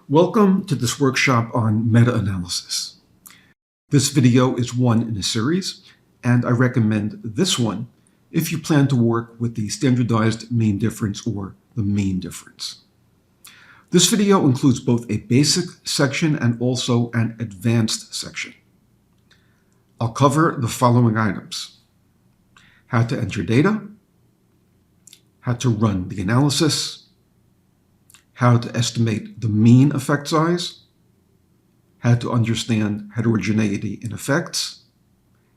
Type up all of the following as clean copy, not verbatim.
Welcome to this workshop on meta-analysis. This video is one in a series, and I recommend this one if you plan to work with the standardized mean difference or the mean difference. This video includes both a basic section and also an advanced section. I'll cover the following items: how to enter data, how to run the analysis, how to estimate the mean effect size, how to understand heterogeneity in effects,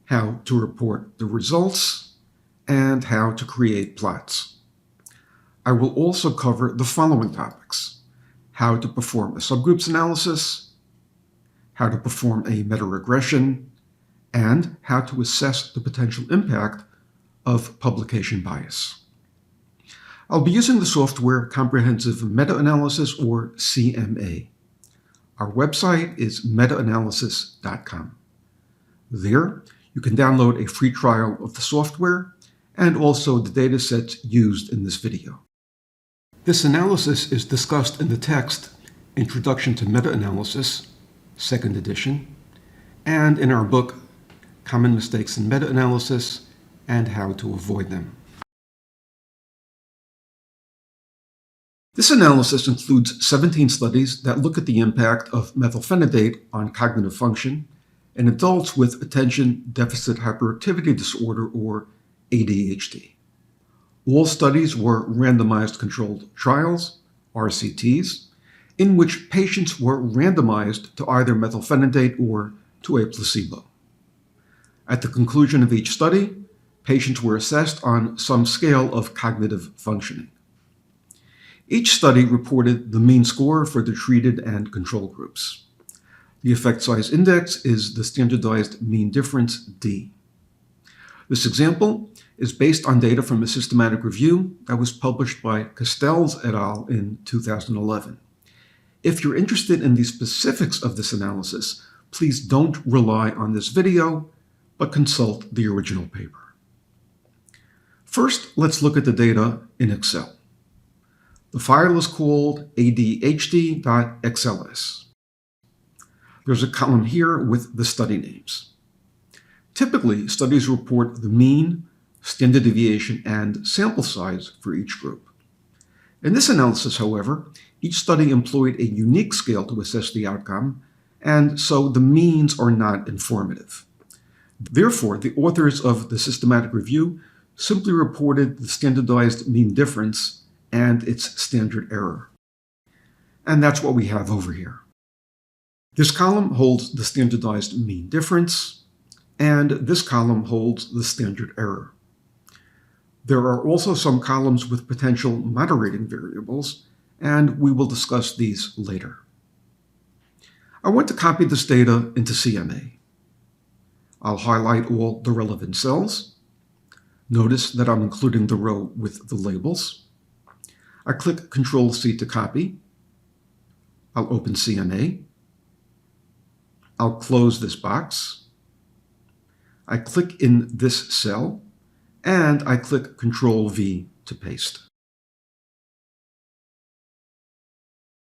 how to report the results, and how to create plots. I will also cover the following topics: how to perform a subgroups analysis, how to perform a meta-regression, and how to assess the potential impact of publication bias. I'll be using the software Comprehensive Meta-Analysis, or CMA. Our website is metaanalysis.com. There, you can download a free trial of the software and also the datasets used in this video. This analysis is discussed in the text Introduction to Meta-Analysis, 2nd edition, and in our book Common Mistakes in Meta-Analysis and How to Avoid Them. This analysis includes 17 studies that look at the impact of methylphenidate on cognitive function in adults with attention deficit hyperactivity disorder, or ADHD. All studies were randomized controlled trials, RCTs, in which patients were randomized to either methylphenidate or to a placebo. At the conclusion of each study, patients were assessed on some scale of cognitive functioning. Each study reported the mean score for the treated and control groups. The effect size index is the standardized mean difference, D. This example is based on data from a systematic review that was published by Castells et al. In 2011. If you're interested in the specifics of this analysis, please don't rely on this video, but consult the original paper. First, let's look at the data in Excel. The file is called adhd.xls. There's a column here with the study names. Typically, studies report the mean, standard deviation, and sample size for each group. In this analysis, however, each study employed a unique scale to assess the outcome, and so the means are not informative. Therefore, the authors of the systematic review simply reported the standardized mean difference and its standard error. And that's what we have over here. This column holds the standardized mean difference, and this column holds the standard error. There are also some columns with potential moderating variables, and we will discuss these later. I want to copy this data into CMA. I'll highlight all the relevant cells. Notice that I'm including the row with the labels. I click Control-C to copy. I'll open CMA. I'll close this box. I click in this cell, and I click Control-V to paste.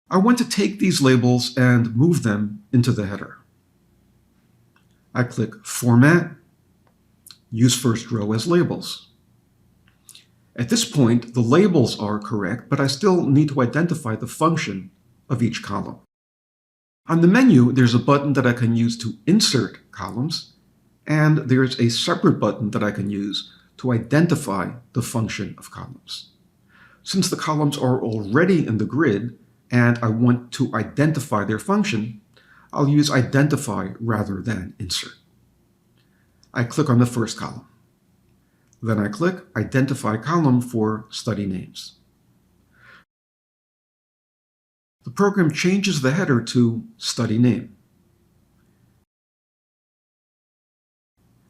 I want to take these labels and move them into the header. I click Format, Use First Row as Labels. At this point, the labels are correct, but I still need to identify the function of each column. On the menu, there's a button that I can use to insert columns, and there's a separate button that I can use to identify the function of columns. Since the columns are already in the grid, and I want to identify their function, I'll use Identify rather than Insert. I click on the first column. Then I click Identify Column for study names. The program changes the header to Study Name.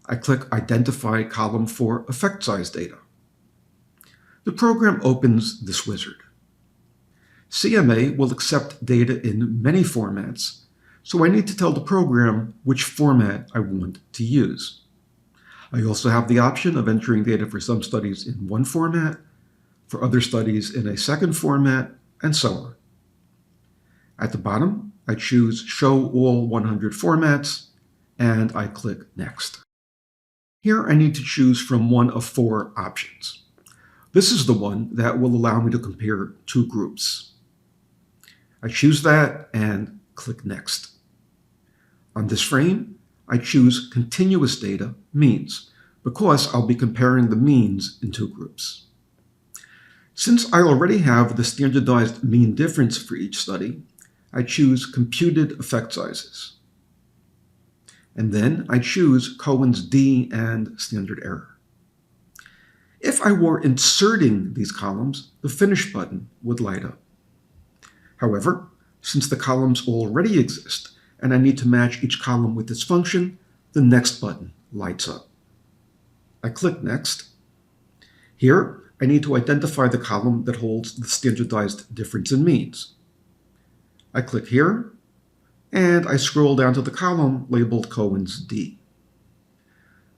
I click Identify Column for effect size data. The program opens this wizard. CMA will accept data in many formats, so I need to tell the program which format I want to use. I also have the option of entering data for some studies in one format, for other studies in a second format, and so on. At the bottom, I choose Show All 100 Formats, and I click Next. Here I need to choose from one of 4 options. This is the one that will allow me to compare 2 groups. I choose that and click Next. On this frame, I choose Continuous Data, Means, because I'll be comparing the means in 2 groups. Since I already have the standardized mean difference for each study, I choose Computed Effect Sizes. And then I choose Cohen's d and standard error. If I were inserting these columns, the Finish button would light up. However, since the columns already exist and I need to match each column with its function, the Next button lights up. I click Next. Here, I need to identify the column that holds the standardized difference in means. I click here, and I scroll down to the column labeled Cohen's d.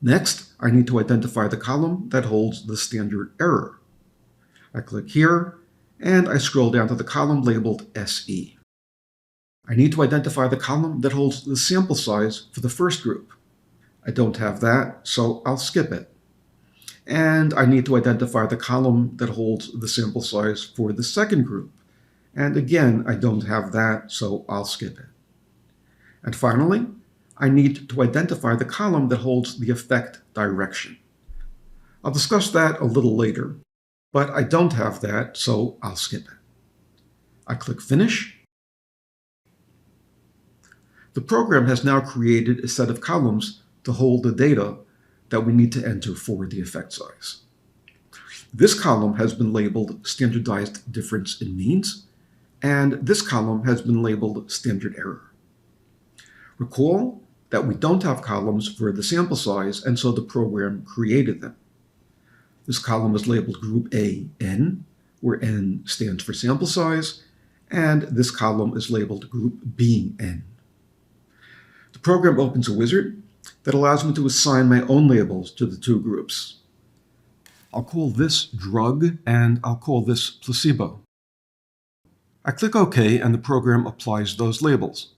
Next, I need to identify the column that holds the standard error. I click here, and I scroll down to the column labeled SE. I need to identify the column that holds the sample size for the first group. I don't have that, so I'll skip it. And I need to identify the column that holds the sample size for the second group. And again, I don't have that, so I'll skip it. And finally, I need to identify the column that holds the effect direction. I'll discuss that a little later, but I don't have that, so I'll skip it. I click Finish. The program has now created a set of columns to hold the data that we need to enter for the effect size. This column has been labeled Standardized Difference in Means, and this column has been labeled Standard Error. Recall that we don't have columns for the sample size, and so the program created them. This column is labeled Group A, N, where N stands for sample size, and this column is labeled Group B, N. The program opens a wizard that allows me to assign my own labels to the 2 groups. I'll call this drug, and I'll call this placebo. I click OK, and the program applies those labels.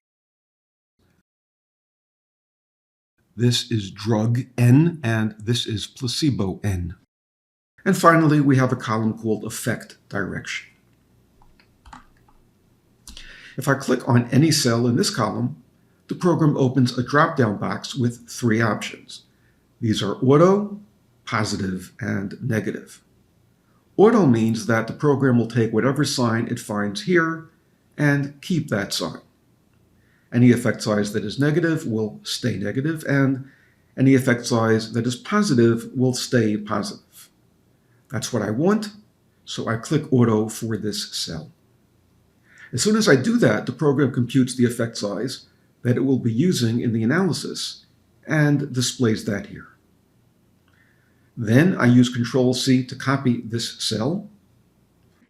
This is drug N, and this is placebo N. And finally, we have a column called effect direction. If I click on any cell in this column, the program opens a drop-down box with 3 options. These are auto, positive, and negative. Auto means that the program will take whatever sign it finds here and keep that sign. Any effect size that is negative will stay negative, and any effect size that is positive will stay positive. That's what I want, so I click Auto for this cell. As soon as I do that, the program computes the effect size that it will be using in the analysis and displays that here. Then I use Control-C to copy this cell.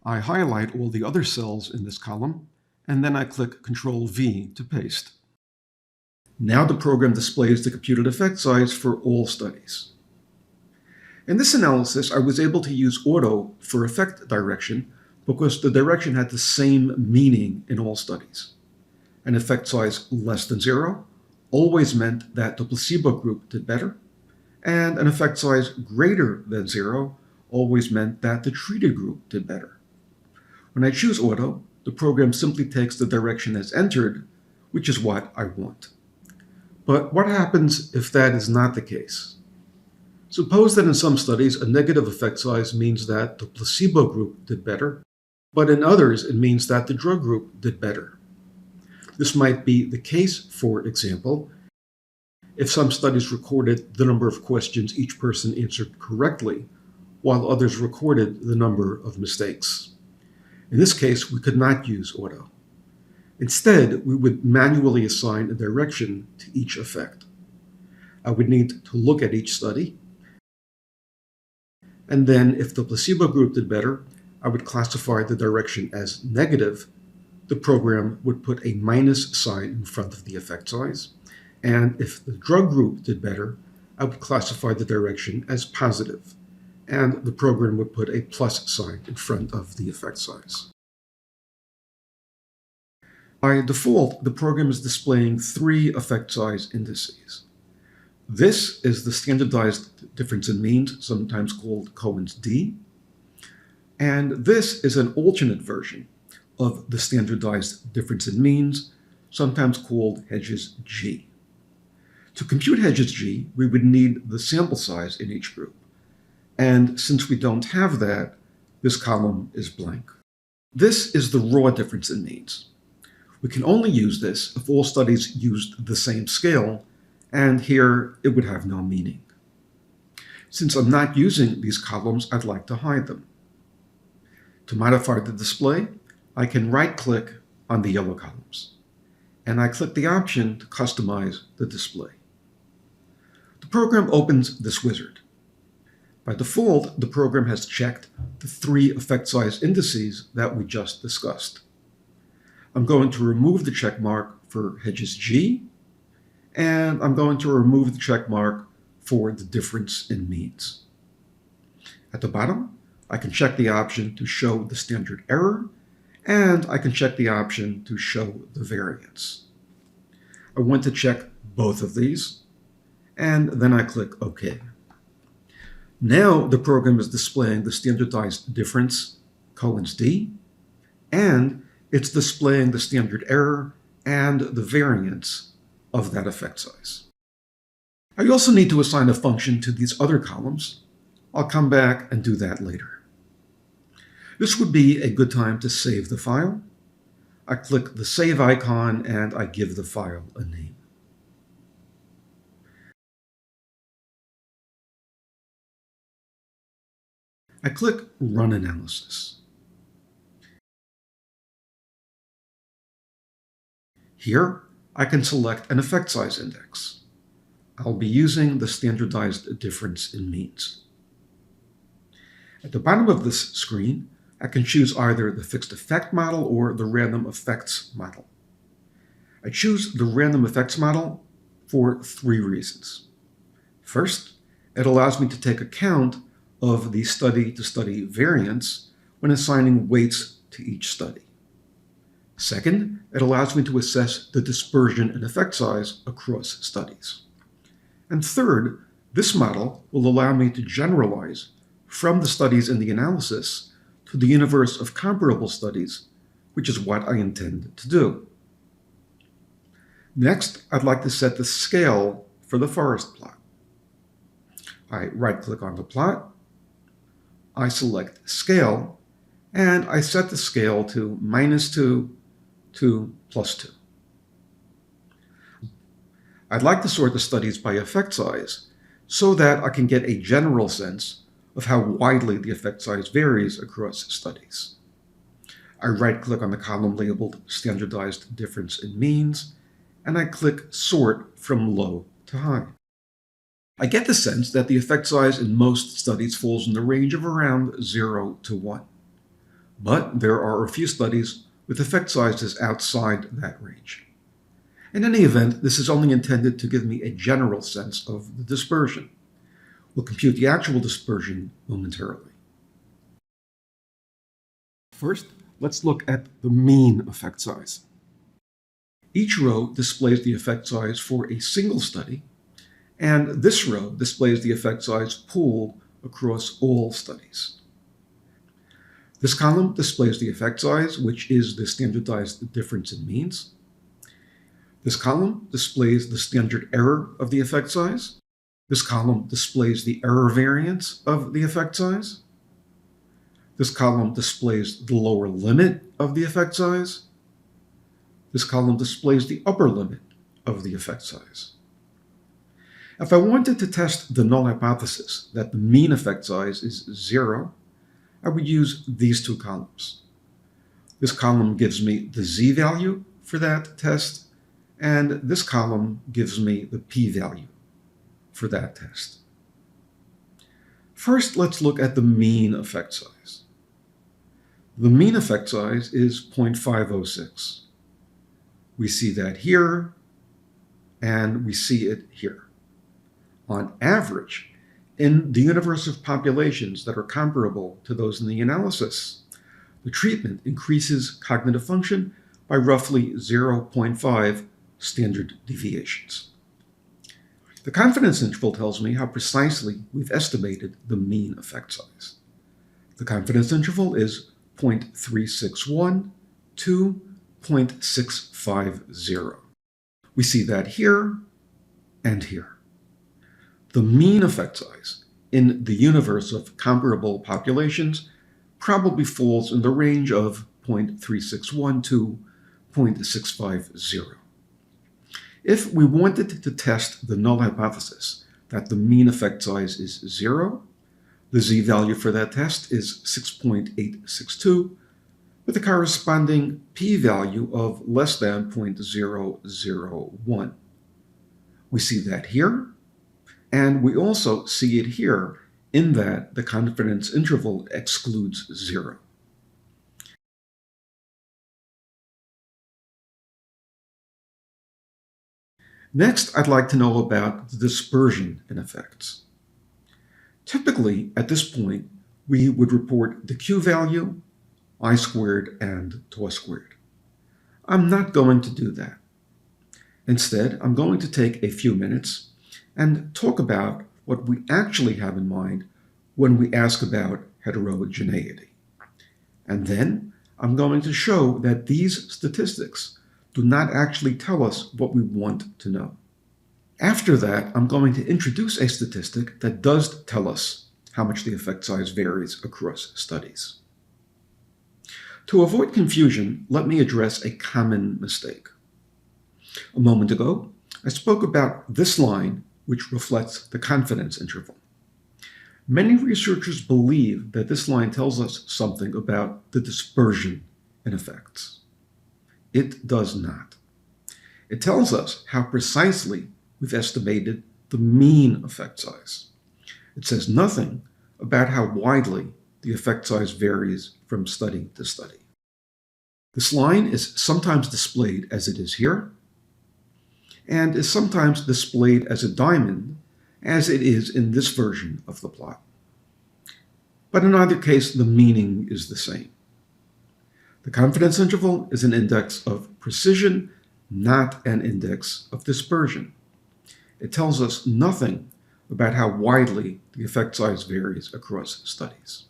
I highlight all the other cells in this column, and then I click Control-V to paste. Now the program displays the computed effect size for all studies. In this analysis, I was able to use auto for effect direction because the direction had the same meaning in all studies. An effect size less than 0 always meant that the placebo group did better, and an effect size greater than 0 always meant that the treated group did better. When I choose auto, the program simply takes the direction as entered, which is what I want. But what happens if that is not the case? Suppose that in some studies, a negative effect size means that the placebo group did better, but in others, it means that the drug group did better. This might be the case, for example, if some studies recorded the number of questions each person answered correctly, while others recorded the number of mistakes. In this case, we could not use auto. Instead, we would manually assign a direction to each effect. I would need to look at each study, and then if the placebo group did better, I would classify the direction as negative. The program would put a minus sign in front of the effect size. And if the drug group did better, I would classify the direction as positive. And the program would put a plus sign in front of the effect size. By default, the program is displaying three effect size indices. This is the standardized difference in means, sometimes called Cohen's d, and this is an alternate version of the standardized difference in means, sometimes called Hedges G. To compute Hedges G, we would need the sample size in each group, and since we don't have that, this column is blank. This is the raw difference in means. We can only use this if all studies used the same scale, and here it would have no meaning. Since I'm not using these columns, I'd like to hide them. To modify the display, I can right-click on the yellow columns, and I click the option to customize the display. The program opens this wizard. By default, the program has checked the three effect size indices that we just discussed. I'm going to remove the check mark for Hedges G, and I'm going to remove the check mark for the difference in means. At the bottom, I can check the option to show the standard error, and I can check the option to show the variance. I want to check both of these, and then I click OK. Now the program is displaying the standardized difference, Cohen's d, and it's displaying the standard error and the variance of that effect size. I also need to assign a function to these other columns. I'll come back and do that later. This would be a good time to save the file. I click the save icon and I give the file a name. I click Run Analysis. Here, I can select an effect size index. I'll be using the standardized difference in means. At the bottom of this screen, I can choose either the fixed effect model or the random effects model. I choose the random effects model for three reasons. First, it allows me to take account of the study-to-study variance when assigning weights to each study. Second, it allows me to assess the dispersion and effect size across studies. And third, this model will allow me to generalize from the studies in the analysis to the universe of comparable studies, which is what I intend to do. Next, I'd like to set the scale for the forest plot. I right-click on the plot, I select Scale, and I set the scale to -2 to +2. I'd like to sort the studies by effect size so that I can get a general sense of how widely the effect size varies across studies. I right-click on the column labeled Standardized Difference in Means, and I click Sort from Low to High. I get the sense that the effect size in most studies falls in the range of around 0 to 1. But there are a few studies with effect sizes outside that range. In any event, this is only intended to give me a general sense of the dispersion. We'll compute the actual dispersion momentarily. First, let's look at the mean effect size. Each row displays the effect size for a single study, and this row displays the effect size pooled across all studies. This column displays the effect size, which is the standardized difference in means. This column displays the standard error of the effect size. This column displays the error variance of the effect size. This column displays the lower limit of the effect size. This column displays the upper limit of the effect size. If I wanted to test the null hypothesis that the mean effect size is 0, I would use these two columns. This column gives me the z-value for that test, and this column gives me the p-value for that test. First, let's look at the mean effect size. The mean effect size is 0.506. We see that here, and we see it here. On average, in the universe of populations that are comparable to those in the analysis, the treatment increases cognitive function by roughly 0.5 standard deviations. The confidence interval tells me how precisely we've estimated the mean effect size. The confidence interval is 0.361 to 0.650. We see that here and here. The mean effect size in the universe of comparable populations probably falls in the range of 0.361 to 0.650. If we wanted to test the null hypothesis that the mean effect size is 0, the z-value for that test is 6.862, with a corresponding p-value of less than 0.001. We see that here, and we also see it here in that the confidence interval excludes 0. Next, I'd like to know about the dispersion in effects. Typically, at this point, we would report the q-value, I-squared, and tau-squared. I'm not going to do that. Instead, I'm going to take a few minutes and talk about what we actually have in mind when we ask about heterogeneity. And then I'm going to show that these statistics do not actually tell us what we want to know. After that, I'm going to introduce a statistic that does tell us how much the effect size varies across studies. To avoid confusion, let me address a common mistake. A moment ago, I spoke about this line, which reflects the confidence interval. Many researchers believe that this line tells us something about the dispersion in effects. It does not. It tells us how precisely we've estimated the mean effect size. It says nothing about how widely the effect size varies from study to study. This line is sometimes displayed as it is here, and is sometimes displayed as a diamond, as it is in this version of the plot. But in either case, the meaning is the same. The confidence interval is an index of precision, not an index of dispersion. It tells us nothing about how widely the effect size varies across studies.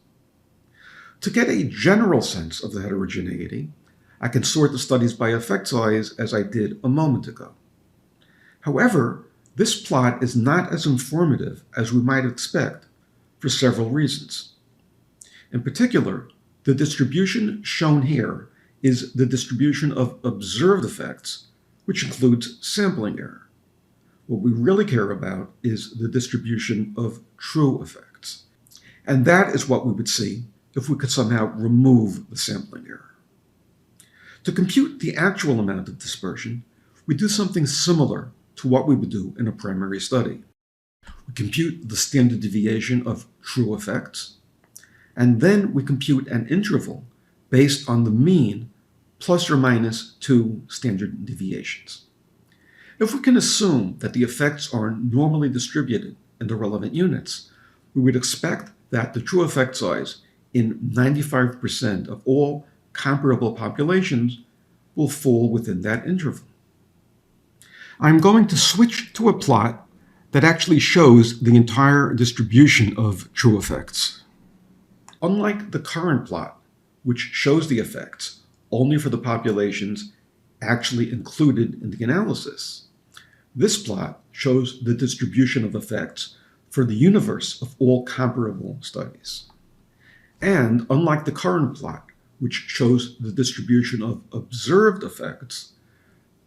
To get a general sense of the heterogeneity, I can sort the studies by effect size as I did a moment ago. However, this plot is not as informative as we might expect for several reasons. In particular, the distribution shown here is the distribution of observed effects, which includes sampling error. What we really care about is the distribution of true effects. And that is what we would see if we could somehow remove the sampling error. To compute the actual amount of dispersion, we do something similar to what we would do in a primary study. We compute the standard deviation of true effects, and then we compute an interval based on the mean plus or minus 2 standard deviations. If we can assume that the effects are normally distributed in the relevant units, we would expect that the true effect size in 95% of all comparable populations will fall within that interval. I'm going to switch to a plot that actually shows the entire distribution of true effects. Unlike the current plot, which shows the effects only for the populations actually included in the analysis, this plot shows the distribution of effects for the universe of all comparable studies. And unlike the current plot, which shows the distribution of observed effects,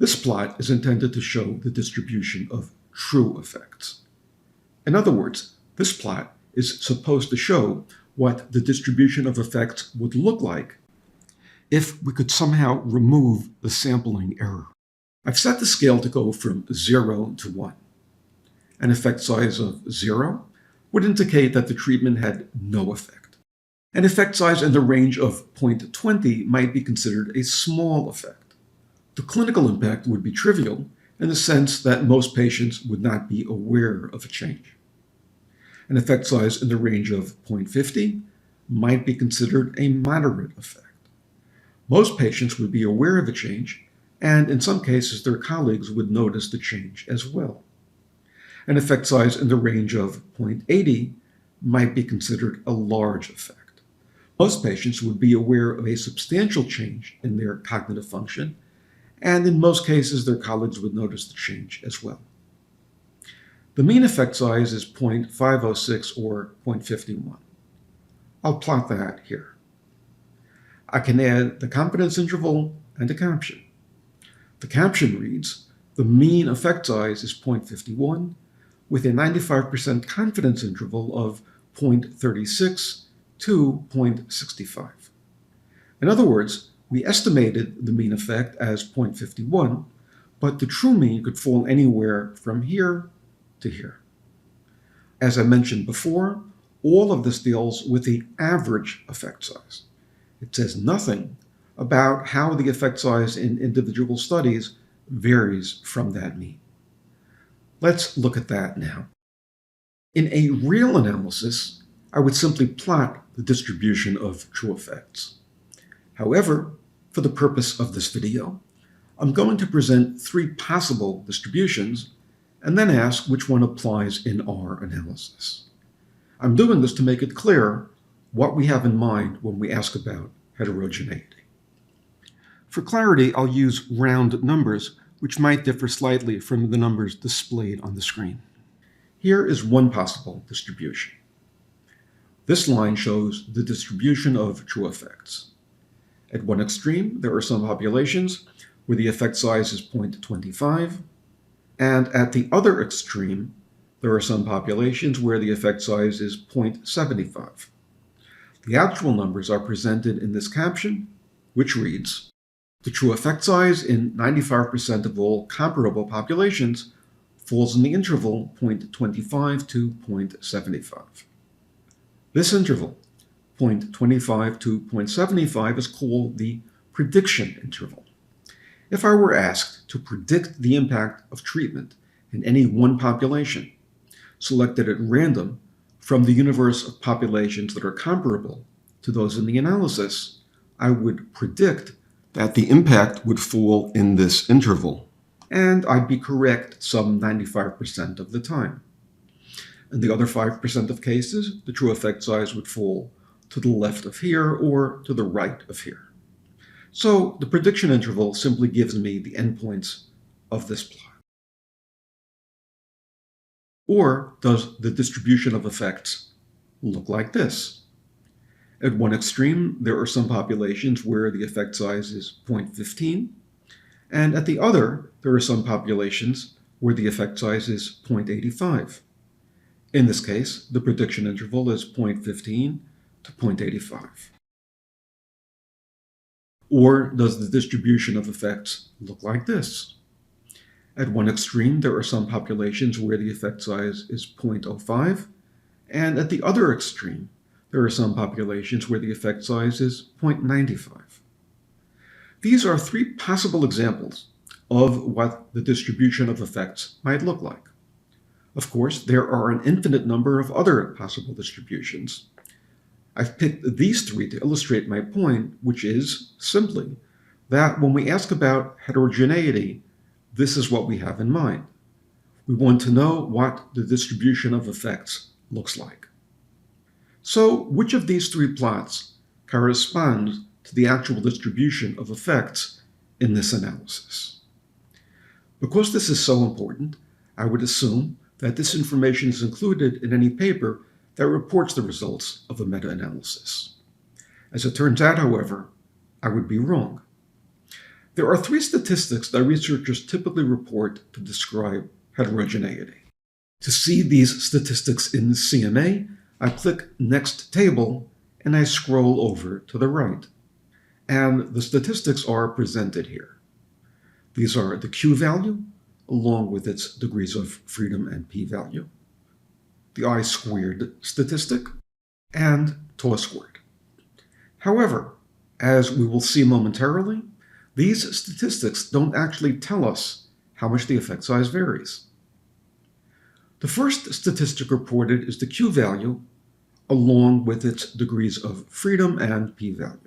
this plot is intended to show the distribution of true effects. In other words, this plot is supposed to show what the distribution of effects would look like if we could somehow remove the sampling error. I've set the scale to go from 0 to 1. An effect size of 0 would indicate that the treatment had no effect. An effect size in the range of 0.20 might be considered a small effect. The clinical impact would be trivial in the sense that most patients would not be aware of a change. An effect size in the range of 0.50 might be considered a moderate effect. Most patients would be aware of the change, and in some cases their colleagues would notice the change as well. An effect size in the range of 0.80 might be considered a large effect. Most patients would be aware of a substantial change in their cognitive function, and in most cases their colleagues would notice the change as well. The mean effect size is 0.506 or 0.51. I'll plot that here. I can add the confidence interval and a caption. The caption reads, the mean effect size is 0.51 with a 95% confidence interval of 0.36 to 0.65. In other words, we estimated the mean effect as 0.51, but the true mean could fall anywhere from here to here. As I mentioned before, all of this deals with the average effect size. It says nothing about how the effect size in individual studies varies from that mean. Let's look at that now. In a real analysis, I would simply plot the distribution of true effects. However, for the purpose of this video, I'm going to present three possible distributions and then ask which one applies in our analysis. I'm doing this to make it clear what we have in mind when we ask about heterogeneity. For clarity, I'll use round numbers, which might differ slightly from the numbers displayed on the screen. Here is one possible distribution. This line shows the distribution of true effects. At one extreme, there are some populations where the effect size is 0.25, and at the other extreme, there are some populations where the effect size is 0.75. The actual numbers are presented in this caption, which reads, the true effect size in 95% of all comparable populations falls in the interval 0.25 to 0.75. This interval, 0.25 to 0.75, is called the prediction interval. If I were asked to predict the impact of treatment in any one population, selected at random from the universe of populations that are comparable to those in the analysis, I would predict that the impact would fall in this interval, and I'd be correct some 95% of the time. In the other 5% of cases, the true effect size would fall to the left of here or to the right of here. So the prediction interval simply gives me the endpoints of this plot. Or does the distribution of effects look like this? At one extreme, there are some populations where the effect size is 0.15, and at the other, there are some populations where the effect size is 0.85. In this case, the prediction interval is 0.15 to 0.85. Or does the distribution of effects look like this? At one extreme, there are some populations where the effect size is 0.05, and at the other extreme, there are some populations where the effect size is 0.95. These are three possible examples of what the distribution of effects might look like. Of course, there are an infinite number of other possible distributions. I've picked these three to illustrate my point, which is simply that when we ask about heterogeneity, this is what we have in mind. We want to know what the distribution of effects looks like. So, which of these three plots corresponds to the actual distribution of effects in this analysis? Because this is so important, I would assume that this information is included in any paper that reports the results of a meta-analysis. As it turns out, however, I would be wrong. There are three statistics that researchers typically report to describe heterogeneity. To see these statistics in the CMA, I click Next Table and I scroll over to the right. And the statistics are presented here. These are the Q value, along with its degrees of freedom and p-value, the I-squared statistic, and tau squared. However, as we will see momentarily, these statistics don't actually tell us how much the effect size varies. The first statistic reported is the Q value, along with its degrees of freedom and p-value.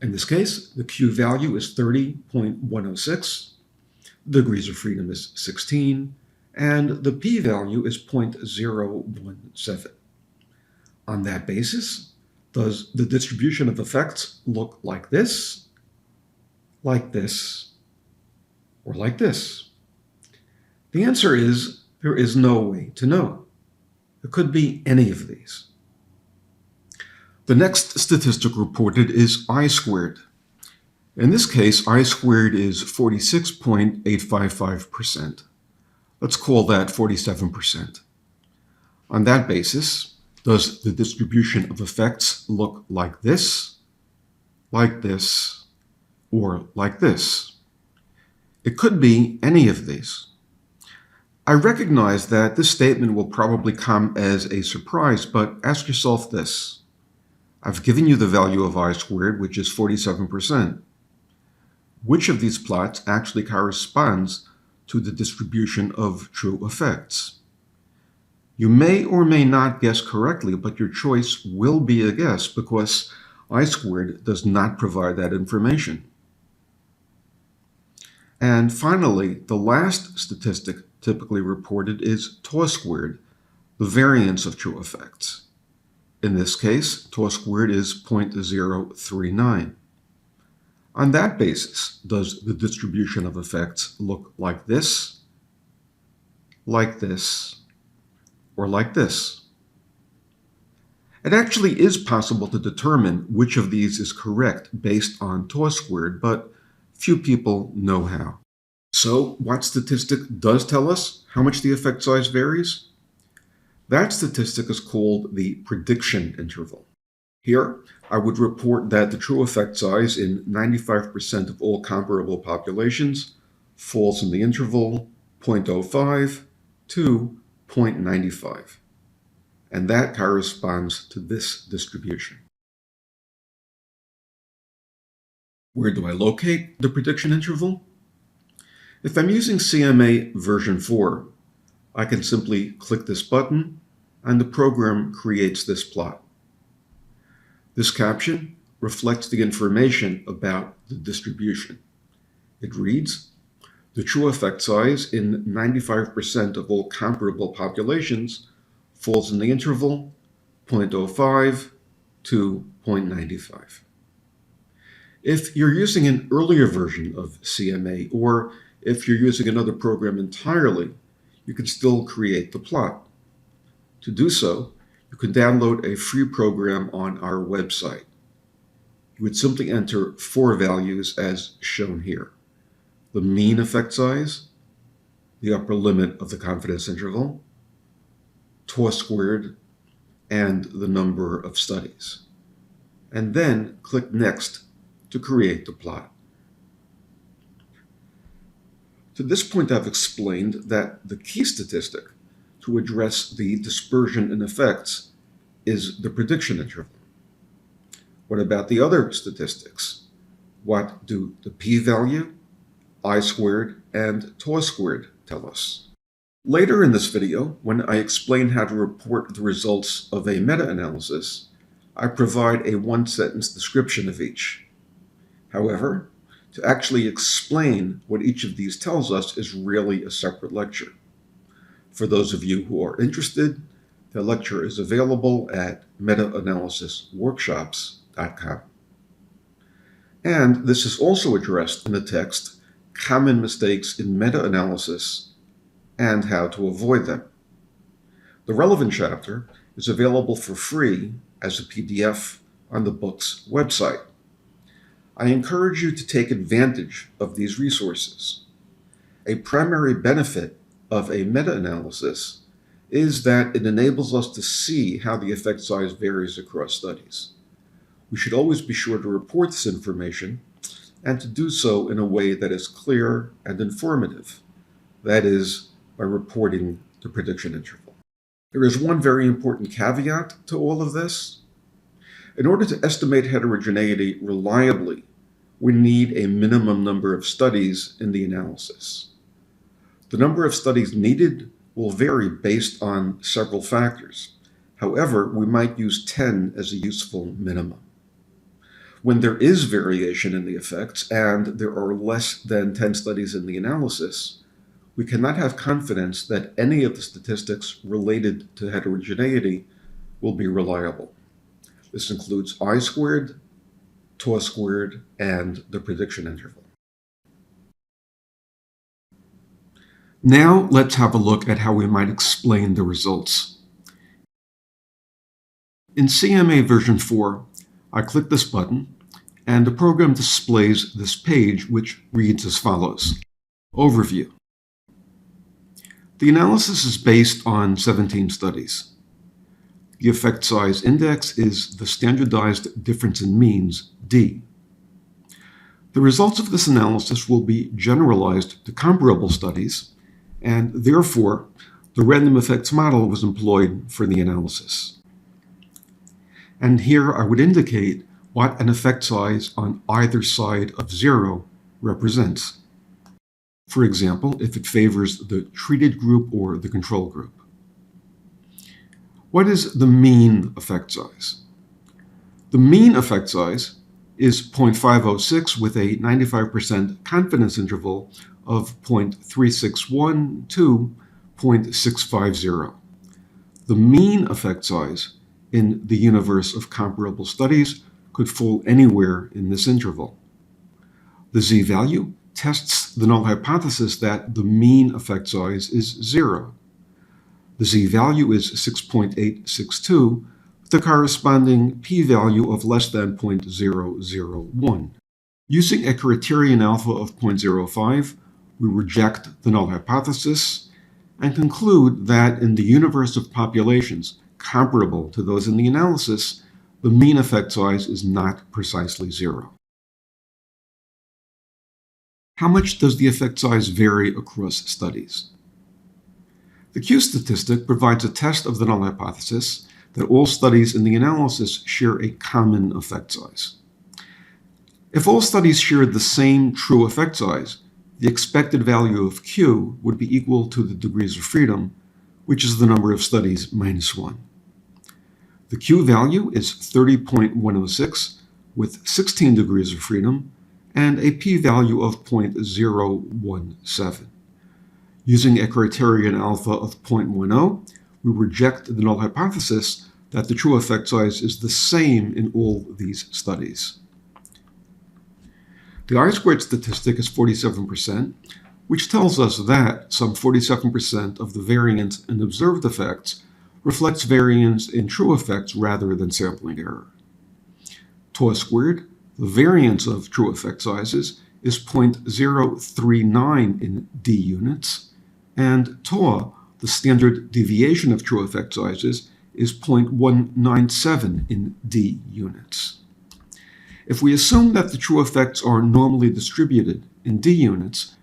In this case, the Q value is 30.106, the degrees of freedom is 16, and the P value is 0.017. On that basis, does the distribution of effects look like this, or like this? The answer is there is no way to know. It could be any of these. The next statistic reported is I-squared. In this case, I-squared is 46.855%. Let's call that 47%. On that basis, does the distribution of effects look like this, or like this? It could be any of these. I recognize that this statement will probably come as a surprise, but ask yourself this. I've given you the value of I-squared, which is 47%. Which of these plots actually corresponds to the distribution of true effects? You may or may not guess correctly, but your choice will be a guess because I-squared does not provide that information. And finally, the last statistic typically reported is tau-squared, the variance of true effects. In this case, tau-squared is 0.039. On that basis, does the distribution of effects look like this, or like this? It actually is possible to determine which of these is correct based on tau-squared, but few people know how. So, what statistic does tell us how much the effect size varies? That statistic is called the prediction interval. Here, I would report that the true effect size in 95% of all comparable populations falls in the interval 0.05 to 0.95. And that corresponds to this distribution. Where do I locate the prediction interval? If I'm using CMA version 4, I can simply click this button and the program creates this plot. This caption reflects the information about the distribution. It reads, the true effect size in 95% of all comparable populations falls in the interval 0.05 to 0.95. If you're using an earlier version of CMA, or if you're using another program entirely, you can still create the plot. To do so, you can download a free program on our website. You would simply enter 4 values as shown here: the mean effect size, the upper limit of the confidence interval, tau-squared, and the number of studies. And then click Next to create the plot. To this point, I've explained that the key statistic to address the dispersion and effects is the prediction interval. What about the other statistics? What do the p-value, I-squared, and tau-squared tell us? Later in this video, when I explain how to report the results of a meta-analysis, I provide a one-sentence description of each. However, to actually explain what each of these tells us is really a separate lecture. For those of you who are interested, the lecture is available at metaanalysisworkshops.com. And this is also addressed in the text, Common Mistakes in Meta-Analysis and How to Avoid Them. The relevant chapter is available for free as a PDF on the book's website. I encourage you to take advantage of these resources. A primary benefit of a meta-analysis is that it enables us to see how the effect size varies across studies. We should always be sure to report this information and to do so in a way that is clear and informative. That is, by reporting the prediction interval. There is one very important caveat to all of this. In order to estimate heterogeneity reliably, we need a minimum number of studies in the analysis. The number of studies needed will vary based on several factors. However, we might use 10 as a useful minimum. When there is variation in the effects and there are less than 10 studies in the analysis, we cannot have confidence that any of the statistics related to heterogeneity will be reliable. This includes I-squared, tau-squared, and the prediction interval. Now let's have a look at how we might explain the results. In CMA version 4, I click this button, and the program displays this page, which reads as follows. Overview. The analysis is based on 17 studies. The effect size index is the standardized difference in means, D. The results of this analysis will be generalized to comparable studies, and therefore, the random effects model was employed for the analysis. And here I would indicate what an effect size on either side of 0 represents. For example, if it favors the treated group or the control group. What is the mean effect size? The mean effect size is 0.506 with a 95% confidence interval of 0.361 to 0.650. The mean effect size in the universe of comparable studies could fall anywhere in this interval. The z-value tests the null hypothesis that the mean effect size is 0. The z-value is 6.862, with the corresponding p-value of less than 0.001. Using a criterion alpha of 0.05, we reject the null hypothesis and conclude that in the universe of populations comparable to those in the analysis, the mean effect size is not precisely 0. How much does the effect size vary across studies? The Q-statistic provides a test of the null hypothesis that all studies in the analysis share a common effect size. If all studies shared the same true effect size, the expected value of Q would be equal to the degrees of freedom, which is the number of studies minus 1. The Q value is 30.106 with 16 degrees of freedom and a p-value of 0.017. Using a criterion alpha of 0.10, we reject the null hypothesis that the true effect size is the same in all these studies. The I-squared statistic is 47%, which tells us that some 47% of the variance in observed effects reflects variance in true effects rather than sampling error. Tau-squared, the variance of true effect sizes, is 0.039 in D units, and tau, the standard deviation of true effect sizes, is 0.197 in D units. If we assume that the true effects are normally distributed in D units,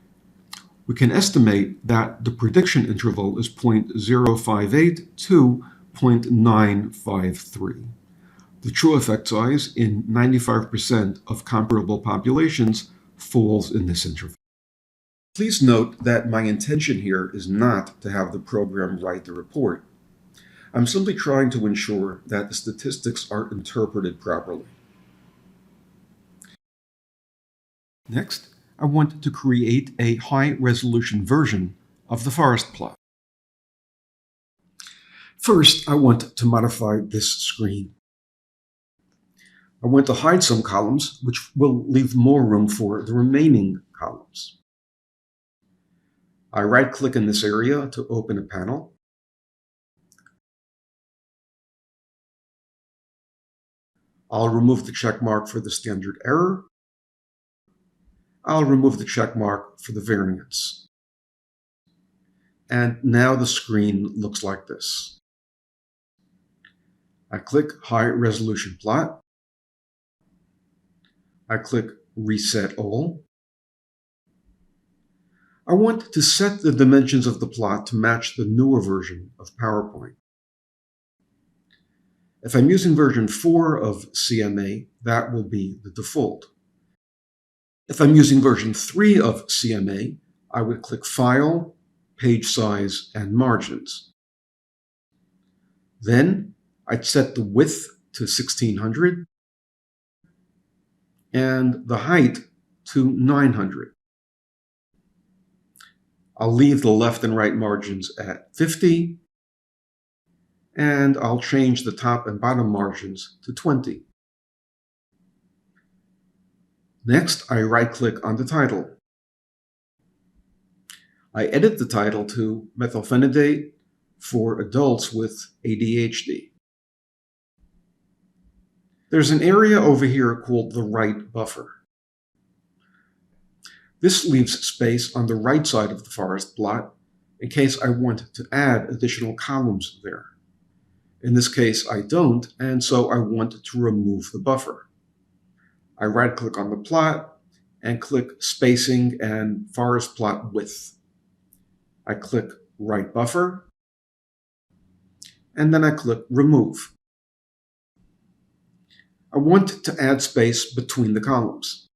we can estimate that the prediction interval is 0.058 to 0.953. The true effect size in 95% of comparable populations falls in this interval. Please note that my intention here is not to have the program write the report. I'm simply trying to ensure that the statistics are interpreted properly. Next, I want to create a high-resolution version of the forest plot. First, I want to modify this screen. I want to hide some columns, which will leave more room for the remaining columns. I right-click in this area to open a panel. I'll remove the check mark for the standard error. I'll remove the check mark for the variance. And now the screen looks like this. I click High Resolution Plot. I click Reset All. I want to set the dimensions of the plot to match the newer version of PowerPoint. If I'm using version 4 of CMA, that will be the default. If I'm using version 3 of CMA, I would click File, Page Size, and Margins. Then I'd set the width to 1600 and the height to 900. I'll leave the left and right margins at 50, and I'll change the top and bottom margins to 20. Next, I right-click on the title. I edit the title to methylphenidate for adults with ADHD. There's an area over here called the right buffer. This leaves space on the right side of the forest plot in case I want to add additional columns there. In this case, I don't, and so I want to remove the buffer. I right-click on the plot and click Spacing and Forest Plot Width. I click Right Buffer, and then I click Remove. I want to add space between the columns.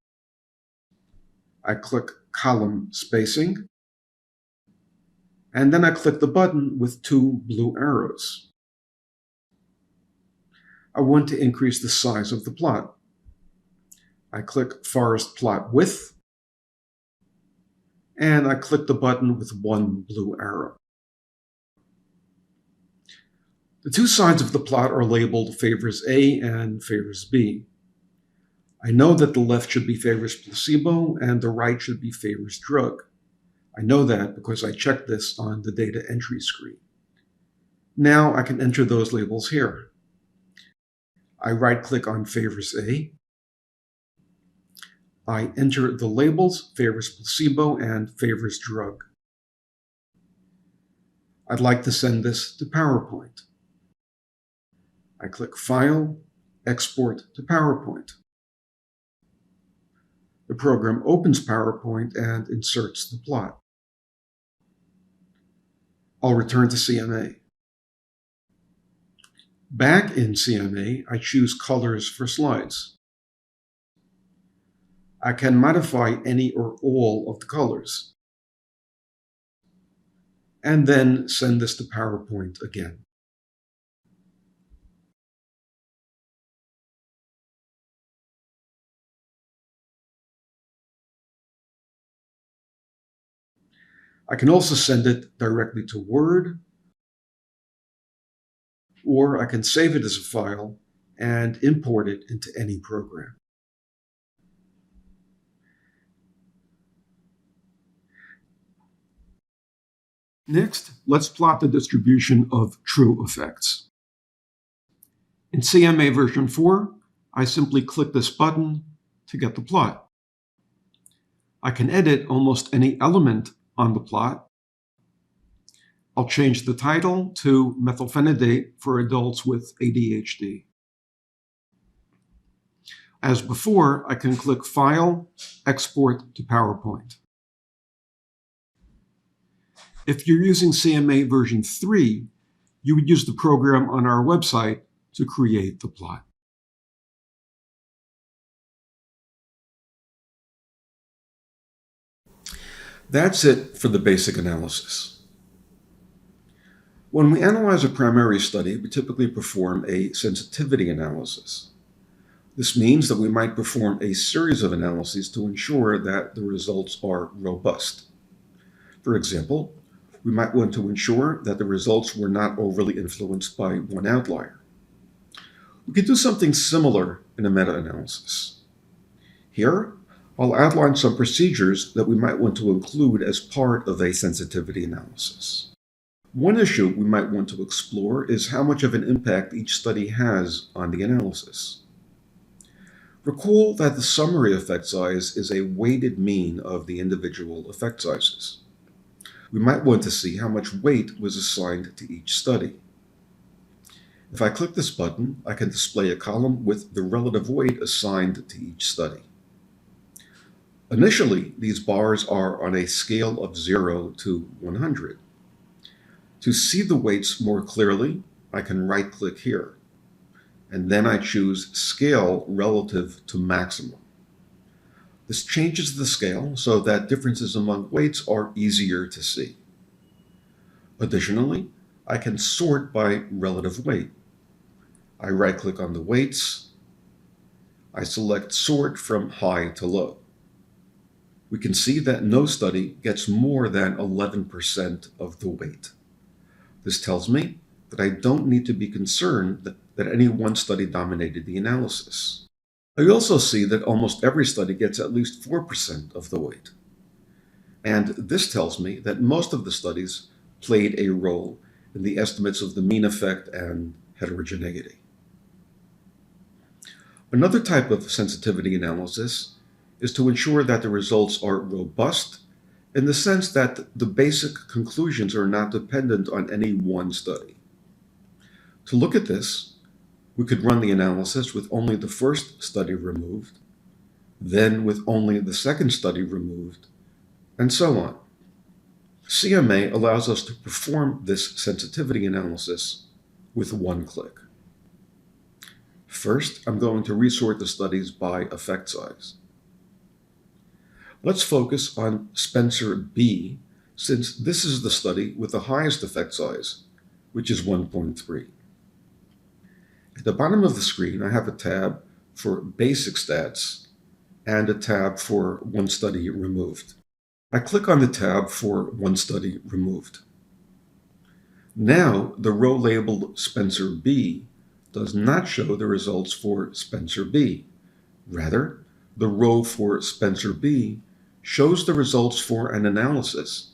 I click Column Spacing, and then I click the button with two blue arrows. I want to increase the size of the plot. I click Forest Plot Width, and I click the button with one blue arrow. The two sides of the plot are labeled favors A and favors B. I know that the left should be favors placebo and the right should be favors drug. I know that because I checked this on the data entry screen. Now I can enter those labels here. I right-click on favors A. I enter the labels favors placebo and favors drug. I'd like to send this to PowerPoint. I click File, Export to PowerPoint. The program opens PowerPoint and inserts the plot. I'll return to CMA. Back in CMA, I choose Colors for Slides. I can modify any or all of the colors, and then send this to PowerPoint again. I can also send it directly to Word, or I can save it as a file and import it into any program. Next, let's plot the distribution of true effects. In CMA version 4, I simply click this button to get the plot. I can edit almost any element on the plot. I'll change the title to methylphenidate for adults with ADHD. As before, I can click File, Export to PowerPoint. If you're using CMA version 3, you would use the program on our website to create the plot. That's it for the basic analysis. When we analyze a primary study, we typically perform a sensitivity analysis. This means that we might perform a series of analyses to ensure that the results are robust. For example, we might want to ensure that the results were not overly influenced by one outlier. We could do something similar in a meta-analysis. Here, I'll outline some procedures that we might want to include as part of a sensitivity analysis. One issue we might want to explore is how much of an impact each study has on the analysis. Recall that the summary effect size is a weighted mean of the individual effect sizes. We might want to see how much weight was assigned to each study. If I click this button, I can display a column with the relative weight assigned to each study. Initially, these bars are on a scale of 0 to 100. To see the weights more clearly, I can right-click here, and then I choose Scale Relative to Maximum. This changes the scale so that differences among weights are easier to see. Additionally, I can sort by relative weight. I right-click on the weights. I select Sort from High to Low. We can see that no study gets more than 11% of the weight. This tells me that I don't need to be concerned that any one study dominated the analysis. I also see that almost every study gets at least 4% of the weight. And this tells me that most of the studies played a role in the estimates of the mean effect and heterogeneity. Another type of sensitivity analysis is to ensure that the results are robust in the sense that the basic conclusions are not dependent on any one study. To look at this, we could run the analysis with only the first study removed, then with only the second study removed, and so on. CMA allows us to perform this sensitivity analysis with one click. First, I'm going to resort the studies by effect size. Let's focus on Spencer B, since this is the study with the highest effect size, which is 1.3. At the bottom of the screen, I have a tab for Basic Stats and a tab for One Study Removed. I click on the tab for One Study Removed. Now, the row labeled Spencer B does not show the results for Spencer B. Rather, the row for Spencer B shows the results for an analysis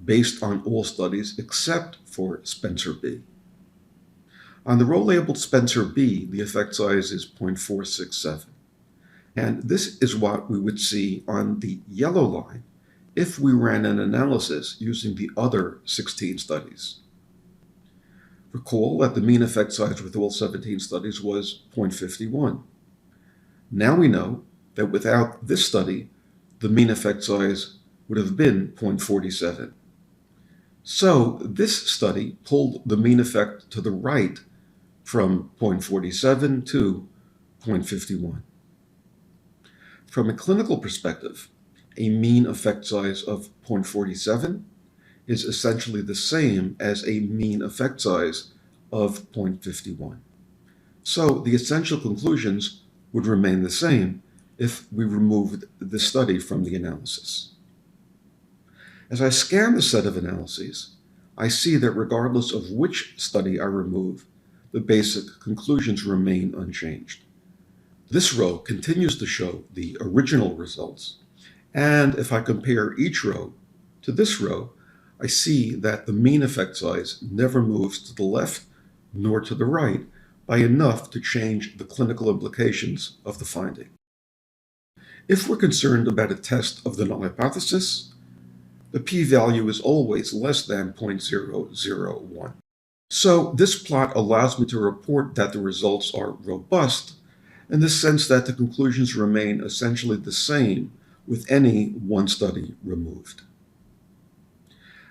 based on all studies except for Spencer B. On the row labeled Spencer B, the effect size is 0.467. And this is what we would see on the yellow line if we ran an analysis using the other 16 studies. Recall that the mean effect size with all 17 studies was 0.51. Now we know that without this study, the mean effect size would have been 0.47. So this study pulled the mean effect to the right from 0.47 to 0.51. From a clinical perspective, a mean effect size of 0.47 is essentially the same as a mean effect size of 0.51. So the essential conclusions would remain the same if we removed the study from the analysis. As I scan the set of analyses, I see that regardless of which study I remove, the basic conclusions remain unchanged. This row continues to show the original results, and if I compare each row to this row, I see that the mean effect size never moves to the left nor to the right by enough to change the clinical implications of the finding. If we're concerned about a test of the null hypothesis, the p-value is always less than 0.001. So this plot allows me to report that the results are robust in the sense that the conclusions remain essentially the same with any one study removed.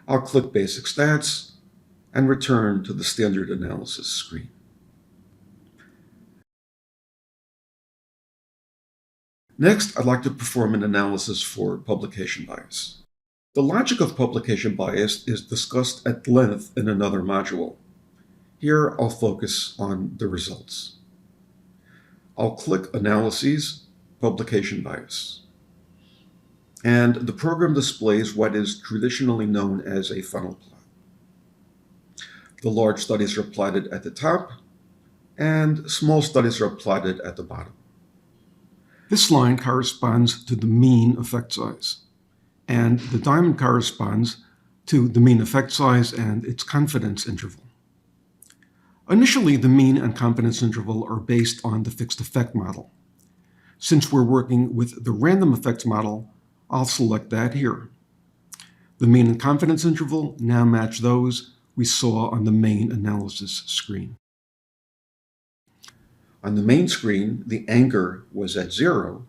I'll click Basic Stats and return to the standard analysis screen. Next, I'd like to perform an analysis for publication bias. The logic of publication bias is discussed at length in another module. Here, I'll focus on the results. I'll click Analyses, Publication Bias. And the program displays what is traditionally known as a funnel plot. The large studies are plotted at the top, and small studies are plotted at the bottom. This line corresponds to the mean effect size, and the diamond corresponds to the mean effect size and its confidence interval. Initially, the mean and confidence interval are based on the fixed effect model. Since we're working with the random effects model, I'll select that here. The mean and confidence interval now match those we saw on the main analysis screen. On the main screen, the anchor was at 0,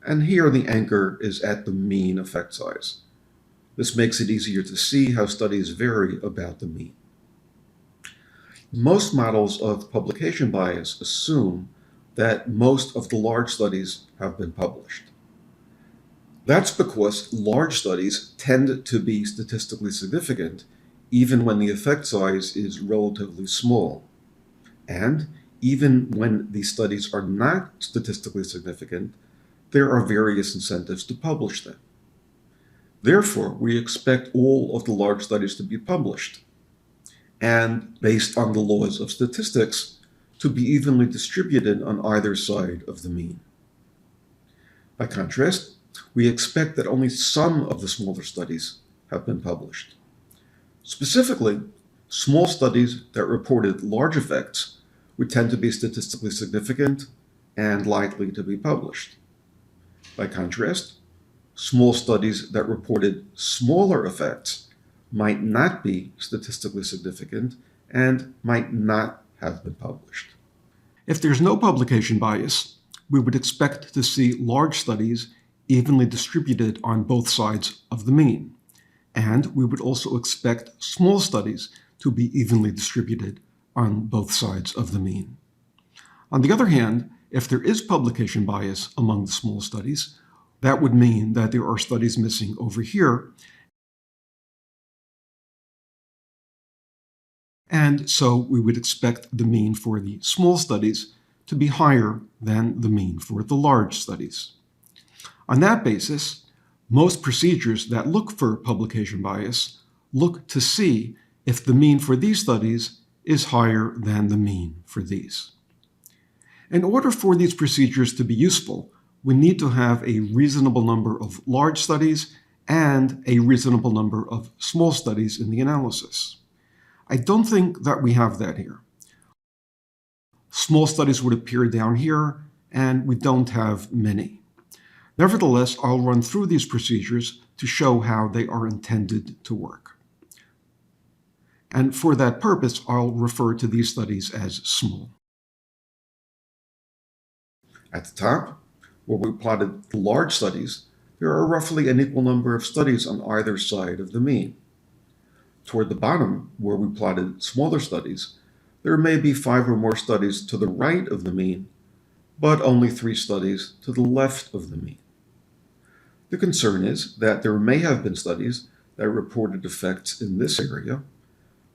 and here the anchor is at the mean effect size. This makes it easier to see how studies vary about the mean. Most models of publication bias assume that most of the large studies have been published. That's because large studies tend to be statistically significant even when the effect size is relatively small. And even when these studies are not statistically significant, there are various incentives to publish them. Therefore, we expect all of the large studies to be published, and based on the laws of statistics, to be evenly distributed on either side of the mean. By contrast, we expect that only some of the smaller studies have been published. Specifically, small studies that reported large effects would tend to be statistically significant and likely to be published. By contrast, small studies that reported smaller effects might not be statistically significant and might not have been published. If there's no publication bias, we would expect to see large studies evenly distributed on both sides of the mean, and we would also expect small studies to be evenly distributed on both sides of the mean. On the other hand, if there is publication bias among the small studies, that would mean that there are studies missing over here, and so we would expect the mean for the small studies to be higher than the mean for the large studies. On that basis, most procedures that look for publication bias look to see if the mean for these studies is higher than the mean for these. In order for these procedures to be useful, we need to have a reasonable number of large studies and a reasonable number of small studies in the analysis. I don't think that we have that here. Small studies would appear down here, and we don't have many. Nevertheless, I'll run through these procedures to show how they are intended to work. And for that purpose, I'll refer to these studies as small. At the top, where we plotted the large studies, there are roughly an equal number of studies on either side of the mean. Toward the bottom, where we plotted smaller studies, there may be 5 or more studies to the right of the mean, but only 3 studies to the left of the mean. The concern is that there may have been studies that reported effects in this area,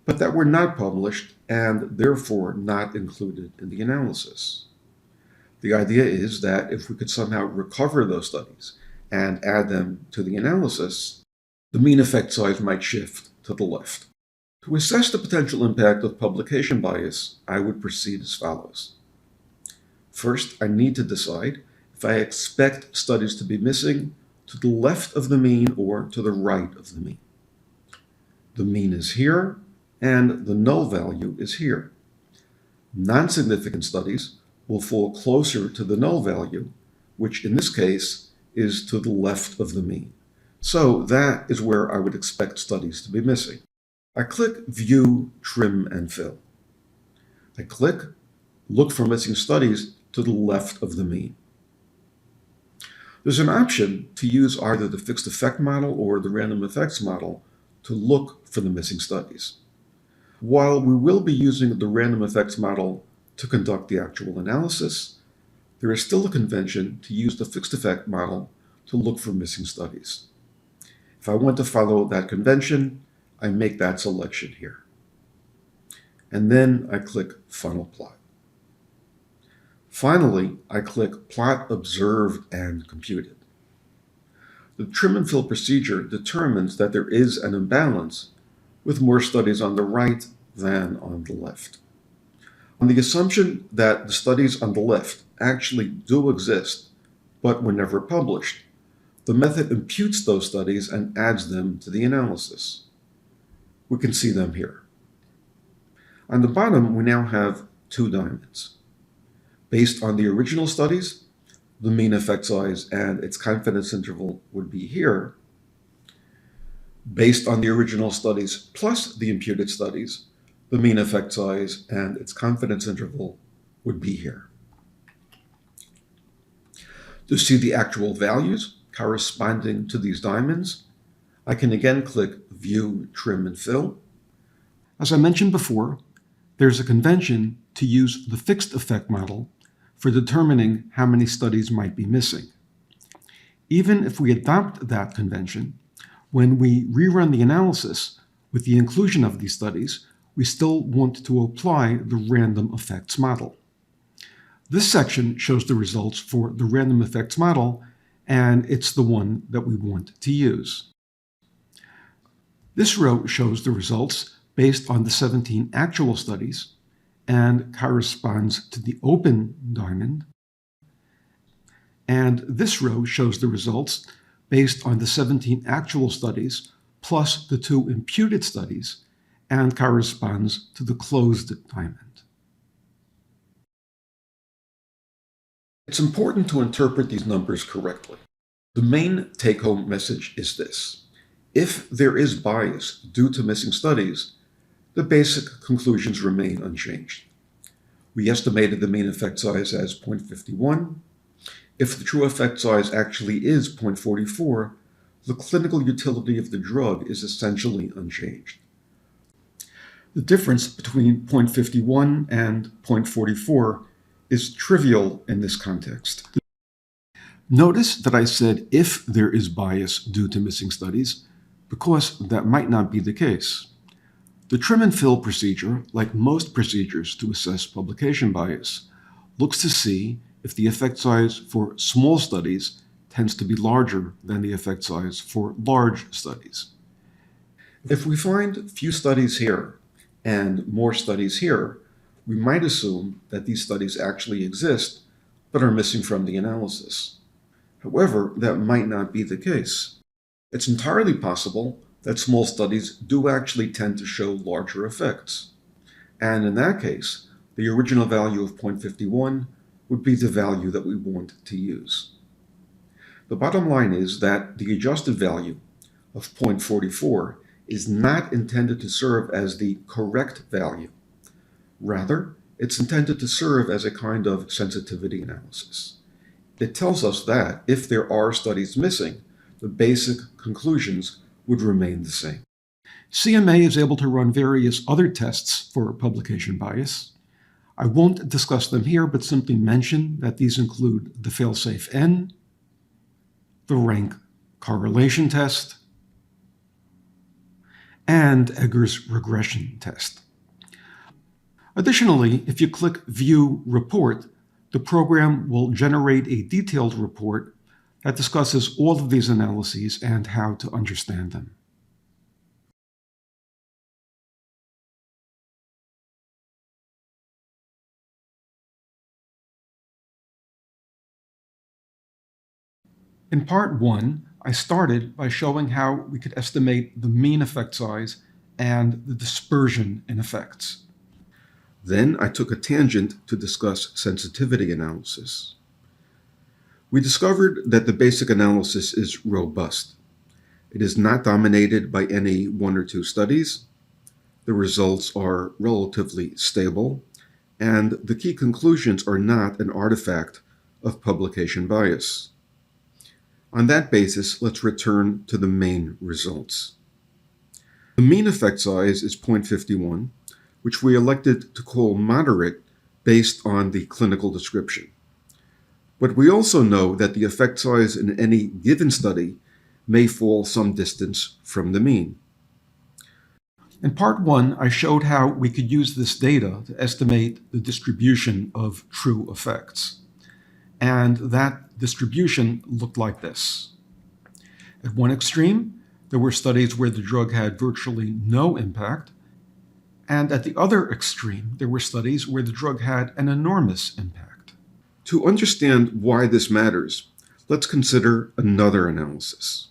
but that were not published and therefore not included in the analysis. The idea is that if we could somehow recover those studies and add them to the analysis, the mean effect size might shift to the left. To assess the potential impact of publication bias, I would proceed as follows. First, I need to decide if I expect studies to be missing to the left of the mean or to the right of the mean. The mean is here, and the null value is here. Non-significant studies will fall closer to the null value, which in this case is to the left of the mean. So that is where I would expect studies to be missing. I click View, Trim, and Fill. I click Look for Missing Studies to the left of the mean. There's an option to use either the fixed effect model or the random effects model to look for the missing studies. While we will be using the random effects model to conduct the actual analysis, there is still a convention to use the fixed effect model to look for missing studies. If I want to follow that convention, I make that selection here. And then I click Funnel Plot. Finally, I click Plot Observed and Computed. The trim and fill procedure determines that there is an imbalance with more studies on the right than on the left. On the assumption that the studies on the left actually do exist, but were never published, the method imputes those studies and adds them to the analysis. We can see them here. On the bottom, we now have 2 diamonds. Based on the original studies, the mean effect size and its confidence interval would be here. Based on the original studies plus the imputed studies, the mean effect size and its confidence interval would be here. To see the actual values corresponding to these diamonds, I can again click View, Trim, and Fill. As I mentioned before, there's a convention to use the fixed effect model for determining how many studies might be missing. Even if we adopt that convention, when we rerun the analysis with the inclusion of these studies, we still want to apply the random effects model. This section shows the results for the random effects model, and it's the one that we want to use. This row shows the results based on the 17 actual studies and corresponds to the open diamond. And this row shows the results based on the 17 actual studies plus the 2 imputed studies and corresponds to the closed diamond. It's important to interpret these numbers correctly. The main take-home message is this. If there is bias due to missing studies, the basic conclusions remain unchanged. We estimated the mean effect size as 0.51. If the true effect size actually is 0.44, the clinical utility of the drug is essentially unchanged. The difference between 0.51 and 0.44 is trivial in this context. Notice that I said if there is bias due to missing studies, because that might not be the case. The trim and fill procedure, like most procedures to assess publication bias, looks to see if the effect size for small studies tends to be larger than the effect size for large studies. If we find few studies here and more studies here, we might assume that these studies actually exist but are missing from the analysis. However, that might not be the case. It's entirely possible that small studies do actually tend to show larger effects. And in that case, the original value of 0.51 would be the value that we want to use. The bottom line is that the adjusted value of 0.44 is not intended to serve as the correct value. Rather, it's intended to serve as a kind of sensitivity analysis. It tells us that if there are studies missing, the basic conclusions would remain the same. CMA is able to run various other tests for publication bias. I won't discuss them here, but simply mention that these include the failsafe N, the rank correlation test, and Egger's regression test. Additionally, if you click View Report, the program will generate a detailed report that discusses all of these analyses and how to understand them. In part 1, I started by showing how we could estimate the mean effect size and the dispersion in effects. Then I took a tangent to discuss sensitivity analysis. We discovered that the basic analysis is robust. It is not dominated by any 1 or 2 studies. The results are relatively stable, and the key conclusions are not an artifact of publication bias. On that basis, let's return to the main results. The mean effect size is 0.51, which we elected to call moderate based on the clinical description. But we also know that the effect size in any given study may fall some distance from the mean. In part 1, I showed how we could use this data to estimate the distribution of true effects. And that distribution looked like this. At one extreme, there were studies where the drug had virtually no impact, and at the other extreme, there were studies where the drug had an enormous impact. To understand why this matters, let's consider another analysis.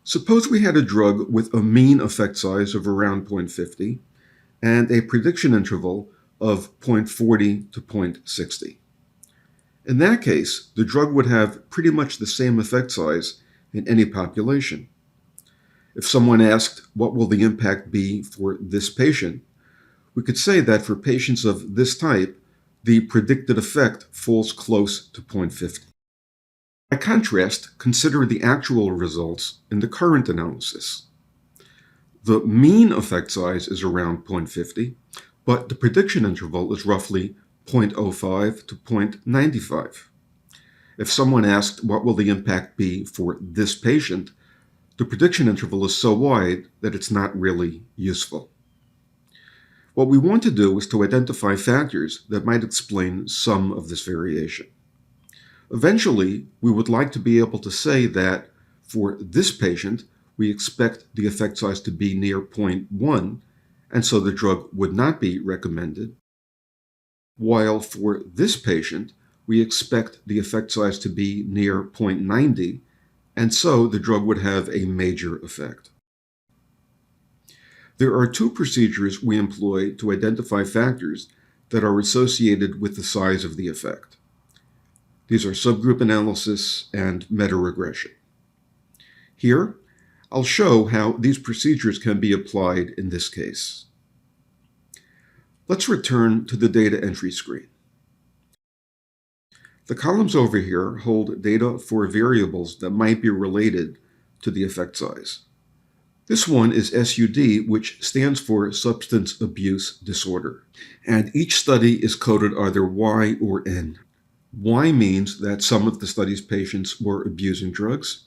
Suppose we had a drug with a mean effect size of around 0.50 and a prediction interval of 0.40 to 0.60. In that case, the drug would have pretty much the same effect size in any population. If someone asked, what will the impact be for this patient? We could say that for patients of this type, the predicted effect falls close to 0.50. By contrast, consider the actual results in the current analysis. The mean effect size is around 0.50, but the prediction interval is roughly 0.05 to 0.95. If someone asked what will the impact be for this patient, the prediction interval is so wide that it's not really useful. What we want to do is to identify factors that might explain some of this variation. Eventually, we would like to be able to say that for this patient, we expect the effect size to be near 0.1, and so the drug would not be recommended, while for this patient, we expect the effect size to be near 0.90, and so the drug would have a major effect. There are two procedures we employ to identify factors that are associated with the size of the effect. These are subgroup analysis and meta-regression. Here, I'll show how these procedures can be applied in this case. Let's return to the data entry screen. The columns over here hold data for variables that might be related to the effect size. This one is SUD, which stands for Substance Abuse Disorder, and each study is coded either Y or N. Y means that some of the study's patients were abusing drugs,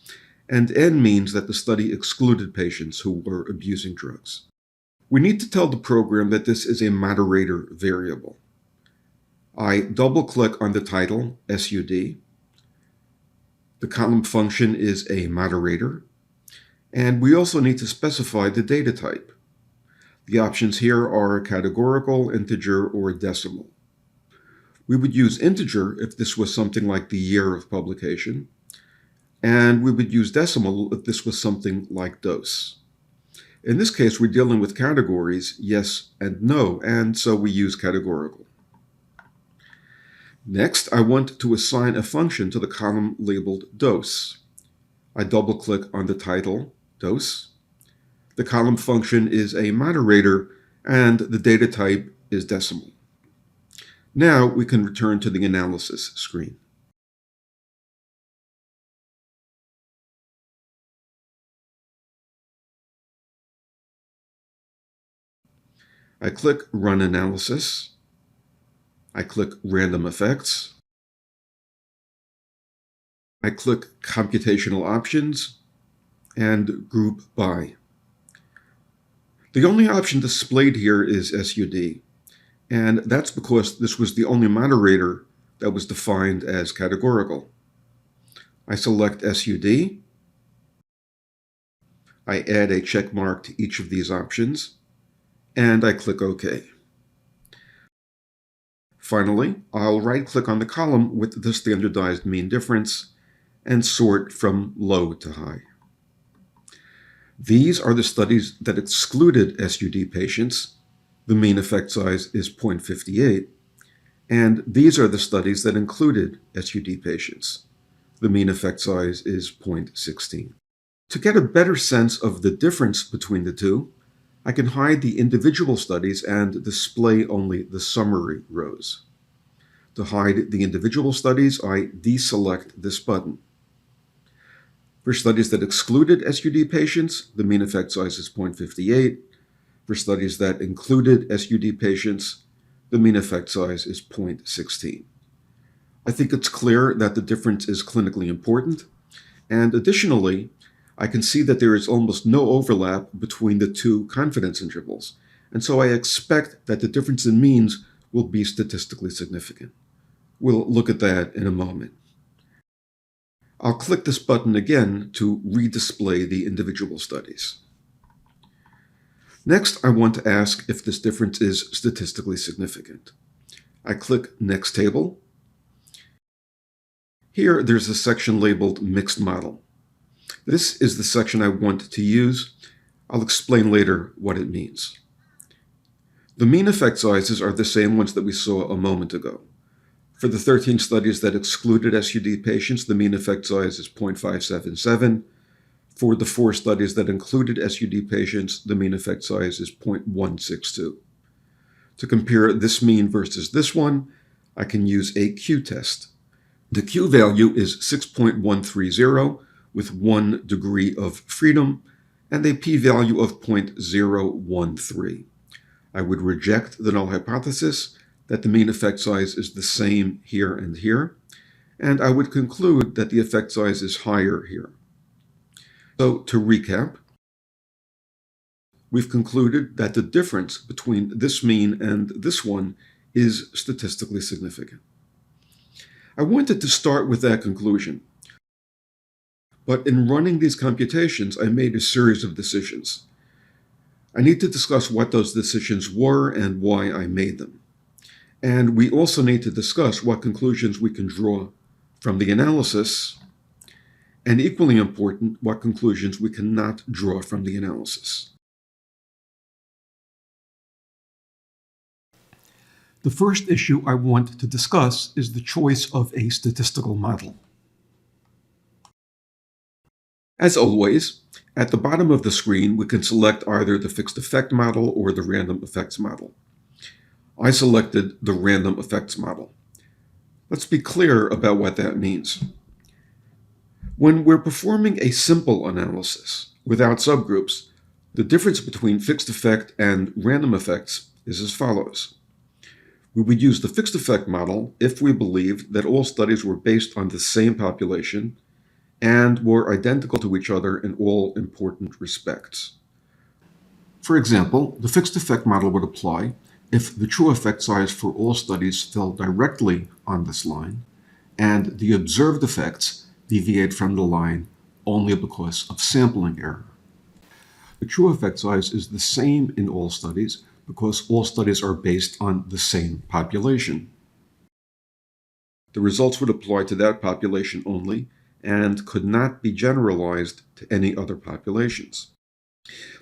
and N means that the study excluded patients who were abusing drugs. We need to tell the program that this is a moderator variable. I double-click on the title, SUD. The column function is a moderator, and we also need to specify the data type. The options here are categorical, integer, or decimal. We would use integer if this was something like the year of publication, and we would use decimal if this was something like dose. In this case, we're dealing with categories, yes and no, and so we use categorical. Next, I want to assign a function to the column labeled dose. I double-click on the title, dose. The column function is a moderator, and the data type is decimal. Now we can return to the analysis screen. I click Run Analysis. I click Random Effects. I click Computational Options and Group By. The only option displayed here is SUD, and that's because this was the only moderator that was defined as categorical. I select SUD. I add a check mark to each of these options, and I click OK. Finally, I'll right-click on the column with the standardized mean difference and sort from low to high. These are the studies that excluded SUD patients. The mean effect size is 0.58. And these are the studies that included SUD patients. The mean effect size is 0.16. To get a better sense of the difference between the two, I can hide the individual studies and display only the summary rows. To hide the individual studies, I deselect this button. For studies that excluded SUD patients, the mean effect size is 0.58. For studies that included SUD patients, the mean effect size is 0.16. I think it's clear that the difference is clinically important, and additionally, I can see that there is almost no overlap between the two confidence intervals, and so I expect that the difference in means will be statistically significant. We'll look at that in a moment. I'll click this button again to redisplay the individual studies. Next, I want to ask if this difference is statistically significant. I click Next Table. Here, there's a section labeled Mixed Model. This is the section I want to use. I'll explain later what it means. The mean effect sizes are the same ones that we saw a moment ago. For the 13 studies that excluded SUD patients, the mean effect size is 0.577. For the 4 studies that included SUD patients, the mean effect size is 0.162. To compare this mean versus this one, I can use a Q-test. The Q value is 6.130 with 1 degree of freedom and a p-value of 0.013. I would reject the null hypothesis that the mean effect size is the same here and here, and I would conclude that the effect size is higher here. So to recap, we've concluded that the difference between this mean and this one is statistically significant. I wanted to start with that conclusion, but in running these computations, I made a series of decisions. I need to discuss what those decisions were and why I made them. And we also need to discuss what conclusions we can draw from the analysis, and equally important, what conclusions we cannot draw from the analysis. The first issue I want to discuss is the choice of a statistical model. As always, at the bottom of the screen, we can select either the fixed effect model or the random effects model. I selected the random effects model. Let's be clear about what that means. When we're performing a simple analysis without subgroups, the difference between fixed effect and random effects is as follows. We would use the fixed effect model if we believed that all studies were based on the same population and were identical to each other in all important respects. For example, the fixed effect model would apply if the true effect size for all studies fell directly on this line, and the observed effects deviate from the line only because of sampling error. The true effect size is the same in all studies because all studies are based on the same population. The results would apply to that population only and could not be generalized to any other populations.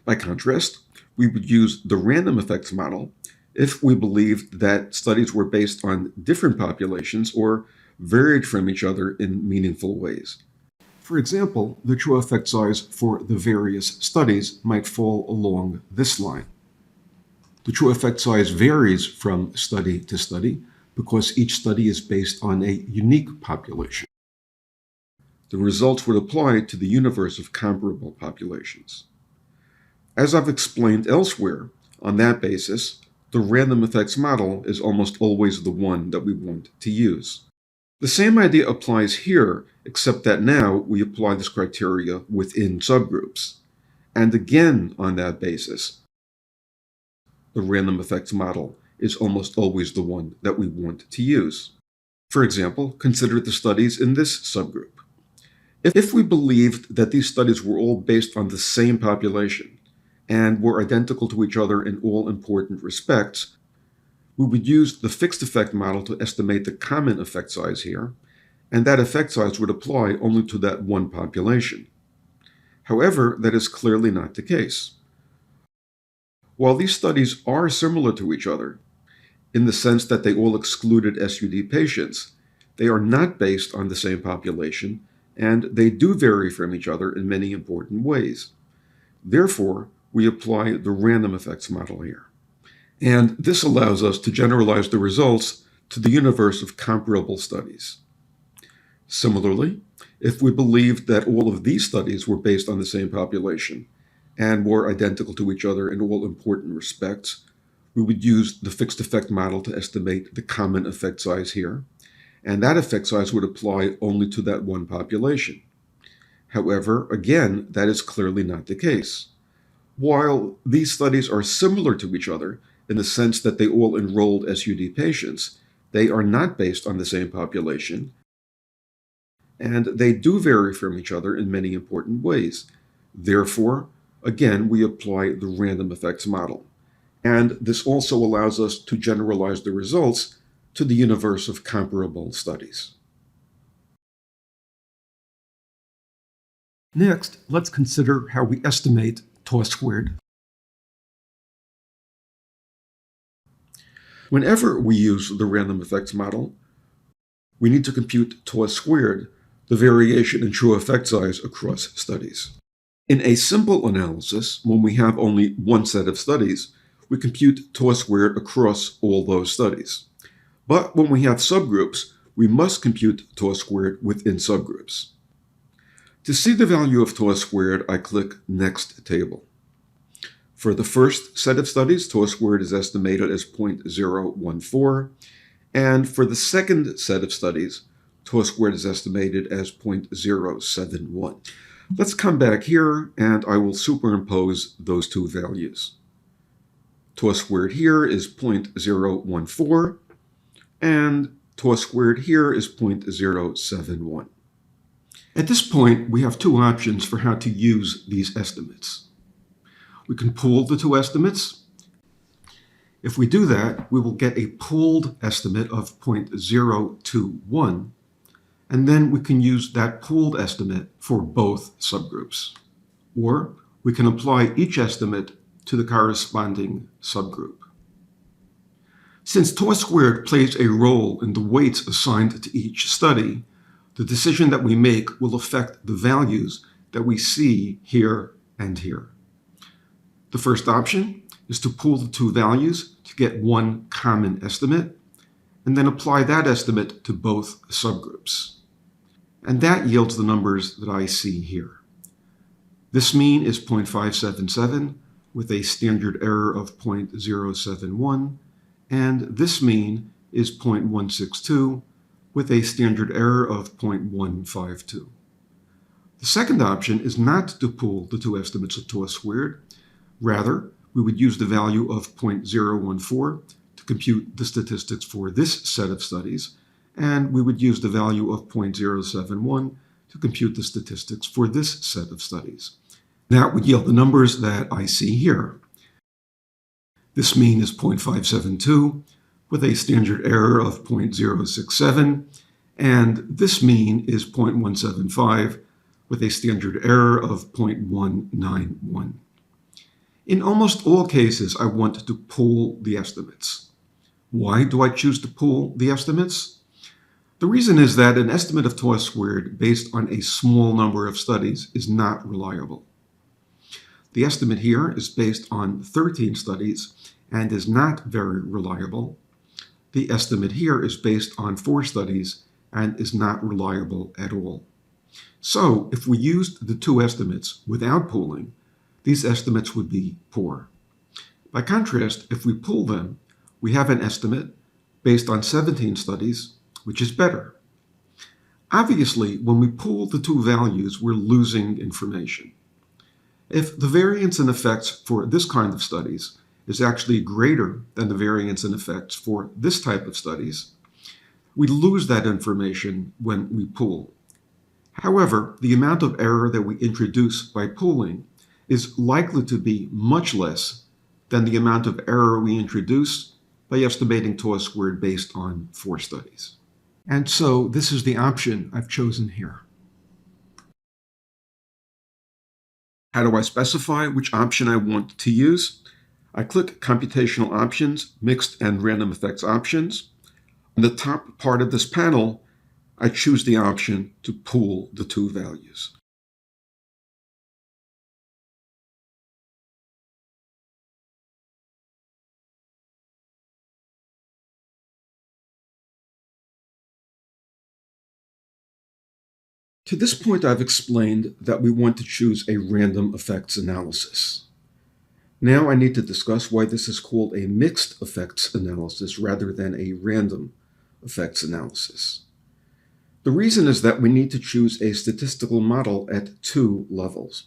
By contrast, we would use the random effects model if we believed that studies were based on different populations or varied from each other in meaningful ways. For example, the true effect size for the various studies might fall along this line. The true effect size varies from study to study because each study is based on a unique population. The results would apply to the universe of comparable populations. As I've explained elsewhere, on that basis, the random effects model is almost always the one that we want to use. The same idea applies here, except that now we apply this criteria within subgroups. And again, on that basis, the random effects model is almost always the one that we want to use. For example, consider the studies in this subgroup. If we believed that these studies were all based on the same population and were identical to each other in all important respects, we would use the fixed effect model to estimate the common effect size here, and that effect size would apply only to that one population. However, that is clearly not the case. While these studies are similar to each other, in the sense that they all excluded SUD patients, they are not based on the same population, and they do vary from each other in many important ways. Therefore, we apply the random effects model here. And this allows us to generalize the results to the universe of comparable studies. Similarly, if we believed that all of these studies were based on the same population and were identical to each other in all important respects, we would use the fixed effect model to estimate the common effect size here, and that effect size would apply only to that one population. However, again, that is clearly not the case. While these studies are similar to each other in the sense that they all enrolled SUD patients, they are not based on the same population, and they do vary from each other in many important ways. Therefore, again, we apply the random effects model. And this also allows us to generalize the results to the universe of comparable studies. Next, let's consider how we estimate tau squared. Whenever we use the random effects model, we need to compute tau squared, the variation in true effect size across studies. In a simple analysis, when we have only one set of studies, we compute tau squared across all those studies. But when we have subgroups, we must compute tau squared within subgroups. To see the value of tau squared, I click Next Table. For the first set of studies, tau squared is estimated as 0.014, and for the second set of studies, tau squared is estimated as 0.071. Let's come back here and I will superimpose those two values. Tau squared here is 0.014 and tau squared here is 0.071. At this point, we have two options for how to use these estimates. We can pool the two estimates. If we do that, we will get a pooled estimate of 0.021, and then we can use that pooled estimate for both subgroups. Or we can apply each estimate to the corresponding subgroup. Since tau squared plays a role in the weights assigned to each study, the decision that we make will affect the values that we see here and here. The first option is to pool the two values to get one common estimate, and then apply that estimate to both subgroups. And that yields the numbers that I see here. This mean is 0.577 with a standard error of 0.071, and this mean is 0.162 with a standard error of 0.152. The second option is not to pool the two estimates of tau squared. Rather, we would use the value of 0.014 to compute the statistics for this set of studies, and we would use the value of 0.071 to compute the statistics for this set of studies. That would yield the numbers that I see here. This mean is 0.572 with a standard error of 0.067, and this mean is 0.175 with a standard error of 0.191. In almost all cases, I want to pool the estimates. Why do I choose to pool the estimates? The reason is that an estimate of tau squared based on a small number of studies is not reliable. The estimate here is based on 13 studies and is not very reliable. The estimate here is based on 4 studies and is not reliable at all. So, if we used the two estimates without pooling, these estimates would be poor. By contrast, if we pool them, we have an estimate based on 17 studies, which is better. Obviously, when we pool the two values, we're losing information. If the variance in effects for this kind of studies is actually greater than the variance in effects for this type of studies, we lose that information when we pool. However, the amount of error that we introduce by pooling is likely to be much less than the amount of error we introduce by estimating tau squared based on 4 studies. And so this is the option I've chosen here. How do I specify which option I want to use? I click Computational Options, Mixed and Random Effects Options. On the top part of this panel, I choose the option to pool the two values. To this point, I've explained that we want to choose a random effects analysis. Now I need to discuss why this is called a mixed effects analysis rather than a random effects analysis. The reason is that we need to choose a statistical model at 2 levels.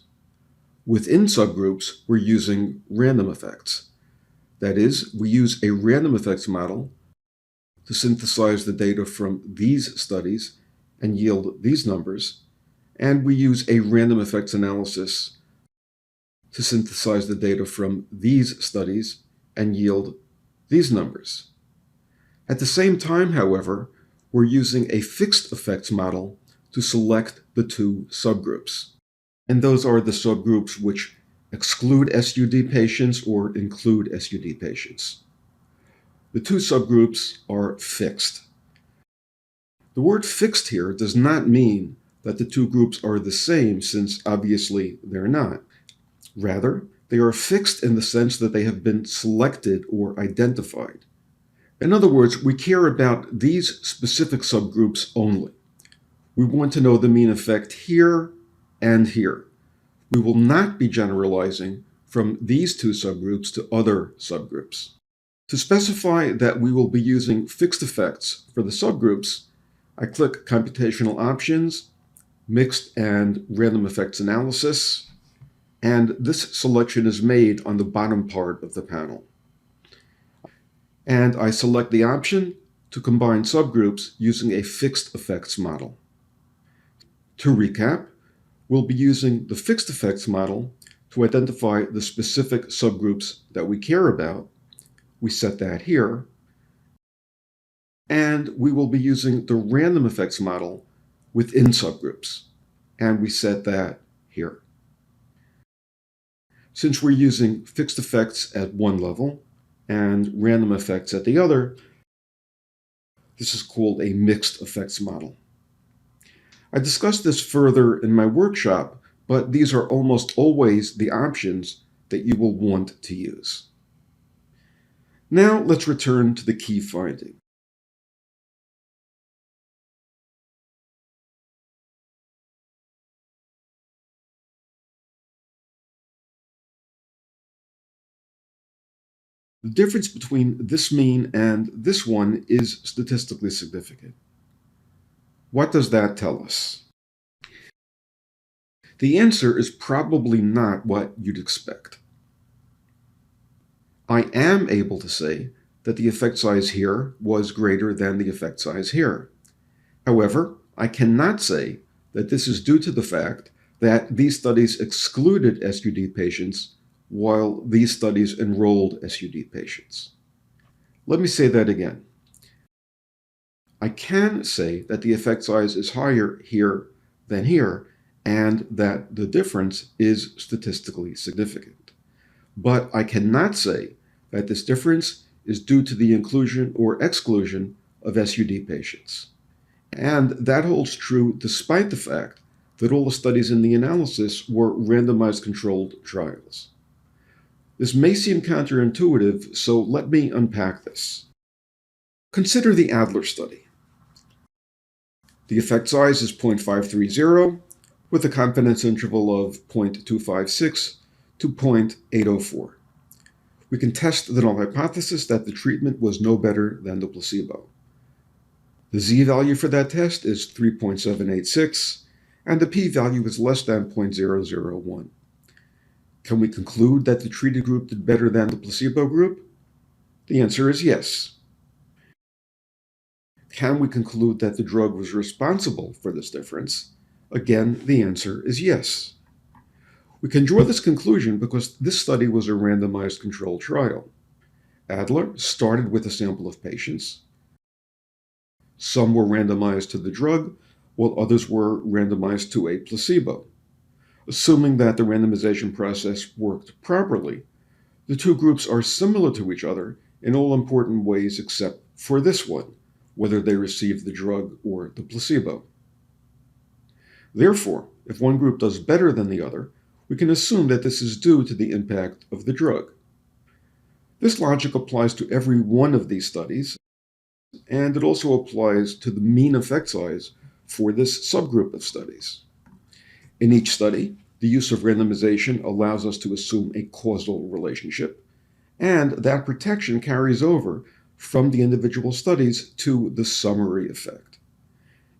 Within subgroups, we're using random effects. That is, we use a random effects model to synthesize the data from these studies and yield these numbers, and we use a random effects analysis to synthesize the data from these studies and yield these numbers. At the same time, however, we're using a fixed effects model to select the 2 subgroups. And those are the subgroups which exclude SUD patients or include SUD patients. The 2 subgroups are fixed. The word fixed here does not mean that the 2 groups are the same, since obviously they're not. Rather, they are fixed in the sense that they have been selected or identified. In other words, we care about these specific subgroups only. We want to know the mean effect here and here. We will not be generalizing from these 2 subgroups to other subgroups. To specify that we will be using fixed effects for the subgroups, I click Computational Options, mixed and random effects analysis, and this selection is made on the bottom part of the panel. And I select the option to combine subgroups using a fixed effects model. To recap, we'll be using the fixed effects model to identify the specific subgroups that we care about. We set that here. And we will be using the random effects model within subgroups. And we set that here. Since we're using fixed effects at one level and random effects at the other, this is called a mixed effects model. I discussed this further in my workshop, but these are almost always the options that you will want to use. Now let's return to the key finding. The difference between this mean and this one is statistically significant. What does that tell us? The answer is probably not what you'd expect. I am able to say that the effect size here was greater than the effect size here. However, I cannot say that this is due to the fact that these studies excluded SUD patients while these studies enrolled SUD patients. Let me say that again. I can say that the effect size is higher here than here, and that the difference is statistically significant. But I cannot say that this difference is due to the inclusion or exclusion of SUD patients. And that holds true despite the fact that all the studies in the analysis were randomized controlled trials. This may seem counterintuitive, so let me unpack this. Consider the Adler study. The effect size is 0.530 with a confidence interval of 0.256 to 0.804. We can test the null hypothesis that the treatment was no better than the placebo. The z-value for that test is 3.786, and the p-value is less than 0.001. Can we conclude that the treated group did better than the placebo group? The answer is yes. Can we conclude that the drug was responsible for this difference? Again, the answer is yes. We can draw this conclusion because this study was a randomized controlled trial. Adler started with a sample of patients. Some were randomized to the drug, while others were randomized to a placebo. Assuming that the randomization process worked properly, the two groups are similar to each other in all important ways except for this one, whether they received the drug or the placebo. Therefore, if one group does better than the other, we can assume that this is due to the impact of the drug. This logic applies to every one of these studies, and it also applies to the mean effect size for this subgroup of studies. In each study, the use of randomization allows us to assume a causal relationship, and that protection carries over from the individual studies to the summary effect.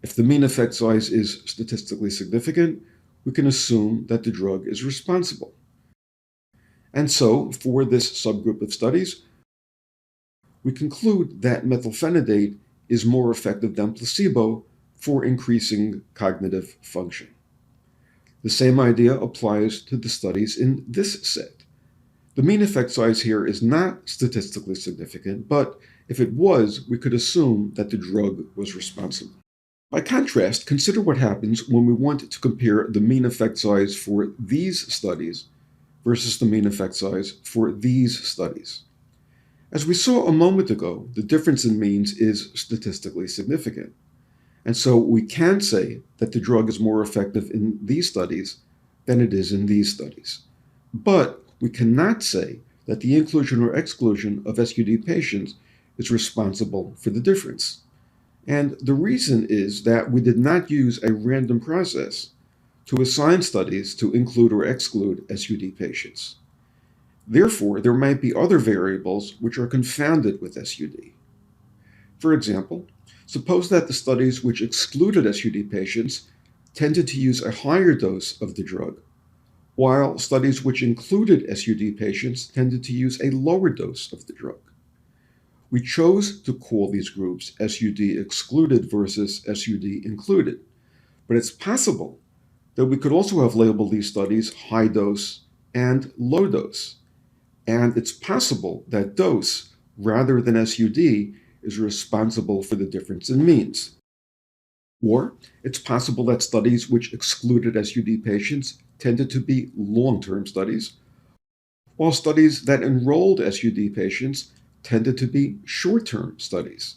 If the mean effect size is statistically significant, we can assume that the drug is responsible. And so, for this subgroup of studies, we conclude that methylphenidate is more effective than placebo for increasing cognitive function. The same idea applies to the studies in this set. The mean effect size here is not statistically significant, but if it was, we could assume that the drug was responsible. By contrast, consider what happens when we want to compare the mean effect size for these studies versus the mean effect size for these studies. As we saw a moment ago, the difference in means is statistically significant. And so we can say that the drug is more effective in these studies than it is in these studies. But we cannot say that the inclusion or exclusion of SUD patients is responsible for the difference. And the reason is that we did not use a random process to assign studies to include or exclude SUD patients. Therefore, there might be other variables which are confounded with SUD. For example, suppose that the studies which excluded SUD patients tended to use a higher dose of the drug, while studies which included SUD patients tended to use a lower dose of the drug. We chose to call these groups SUD excluded versus SUD included, but it's possible that we could also have labeled these studies high dose and low dose. And it's possible that dose, rather than SUD, is responsible for the difference in means. Or it's possible that studies which excluded SUD patients tended to be long-term studies, while studies that enrolled SUD patients tended to be short-term studies.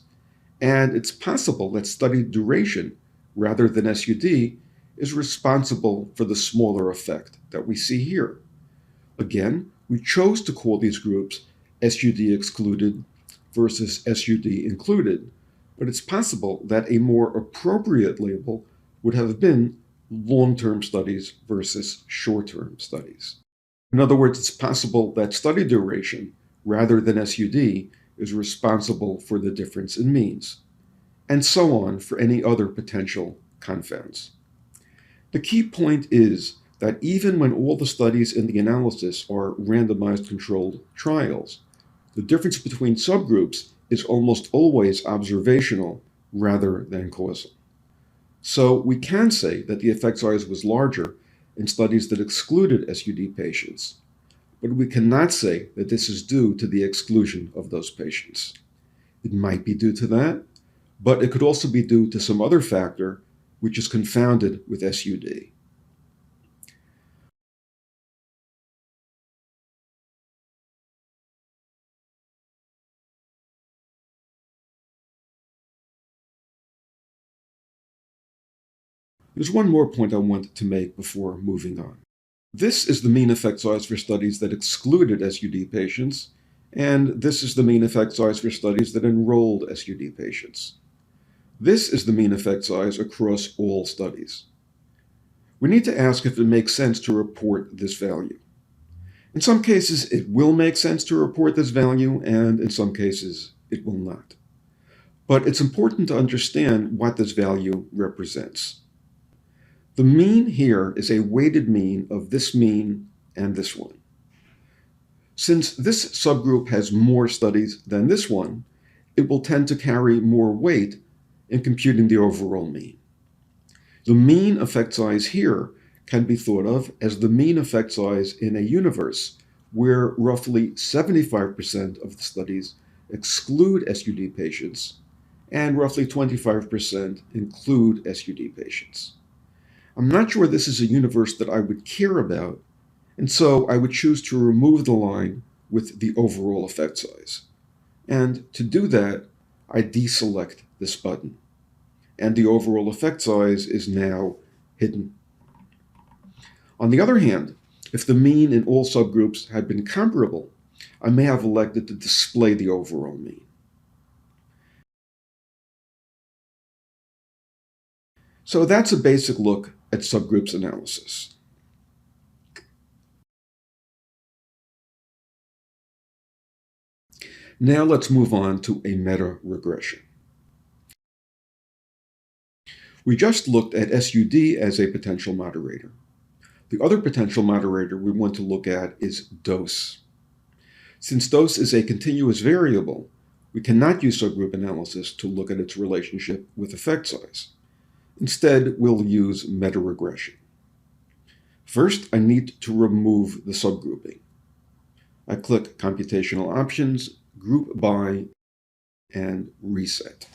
And it's possible that study duration, rather than SUD, is responsible for the smaller effect that we see here. Again, we chose to call these groups SUD excluded versus SUD included, but it's possible that a more appropriate label would have been long-term studies versus short-term studies. In other words, it's possible that study duration, rather than SUD, is responsible for the difference in means, and so on for any other potential confounds. The key point is that even when all the studies in the analysis are randomized controlled trials, the difference between subgroups is almost always observational rather than causal. So we can say that the effect size was larger in studies that excluded SUD patients, but we cannot say that this is due to the exclusion of those patients. It might be due to that, but it could also be due to some other factor which is confounded with SUD. There's one more point I want to make before moving on. This is the mean effect size for studies that excluded SUD patients, and this is the mean effect size for studies that enrolled SUD patients. This is the mean effect size across all studies. We need to ask if it makes sense to report this value. In some cases, it will make sense to report this value, and in some cases, it will not. But it's important to understand what this value represents. The mean here is a weighted mean of this mean and this one. Since this subgroup has more studies than this one, it will tend to carry more weight in computing the overall mean. The mean effect size here can be thought of as the mean effect size in a universe where roughly 75% of the studies exclude SUD patients and roughly 25% include SUD patients. I'm not sure this is a universe that I would care about, and so I would choose to remove the line with the overall effect size. And to do that, I deselect this button, and the overall effect size is now hidden. On the other hand, if the mean in all subgroups had been comparable, I may have elected to display the overall mean. So that's a basic look at subgroups analysis. Now let's move on to a meta-regression. We just looked at SUD as a potential moderator. The other potential moderator we want to look at is dose. Since dose is a continuous variable, we cannot use subgroup analysis to look at its relationship with effect size. Instead, we'll use meta-regression. First, I need to remove the subgrouping. I click Computational Options, Group By, and Reset.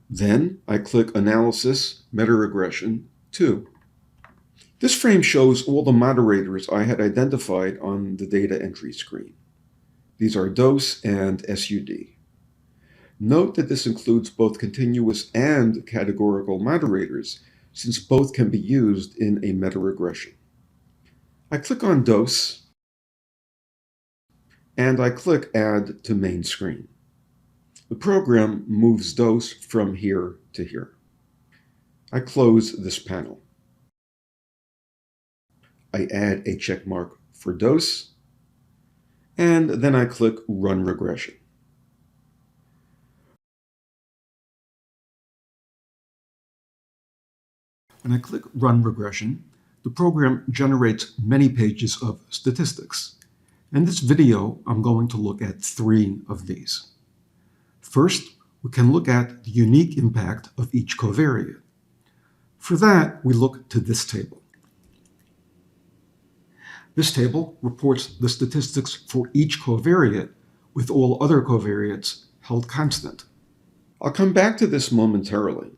Then I click Analysis, Meta-regression 2. This frame shows all the moderators I had identified on the data entry screen. These are dose and SUD. Note that this includes both continuous and categorical moderators, since both can be used in a meta-regression. I click on dose, and I click Add to Main Screen. The program moves dose from here to here. I close this panel. I add a check mark for dose, and then I click Run Regression. When I click Run Regression, the program generates many pages of statistics. In this video, I'm going to look at 3 of these. First, we can look at the unique impact of each covariate. For that, we look to this table. This table reports the statistics for each covariate, with all other covariates held constant. I'll come back to this momentarily.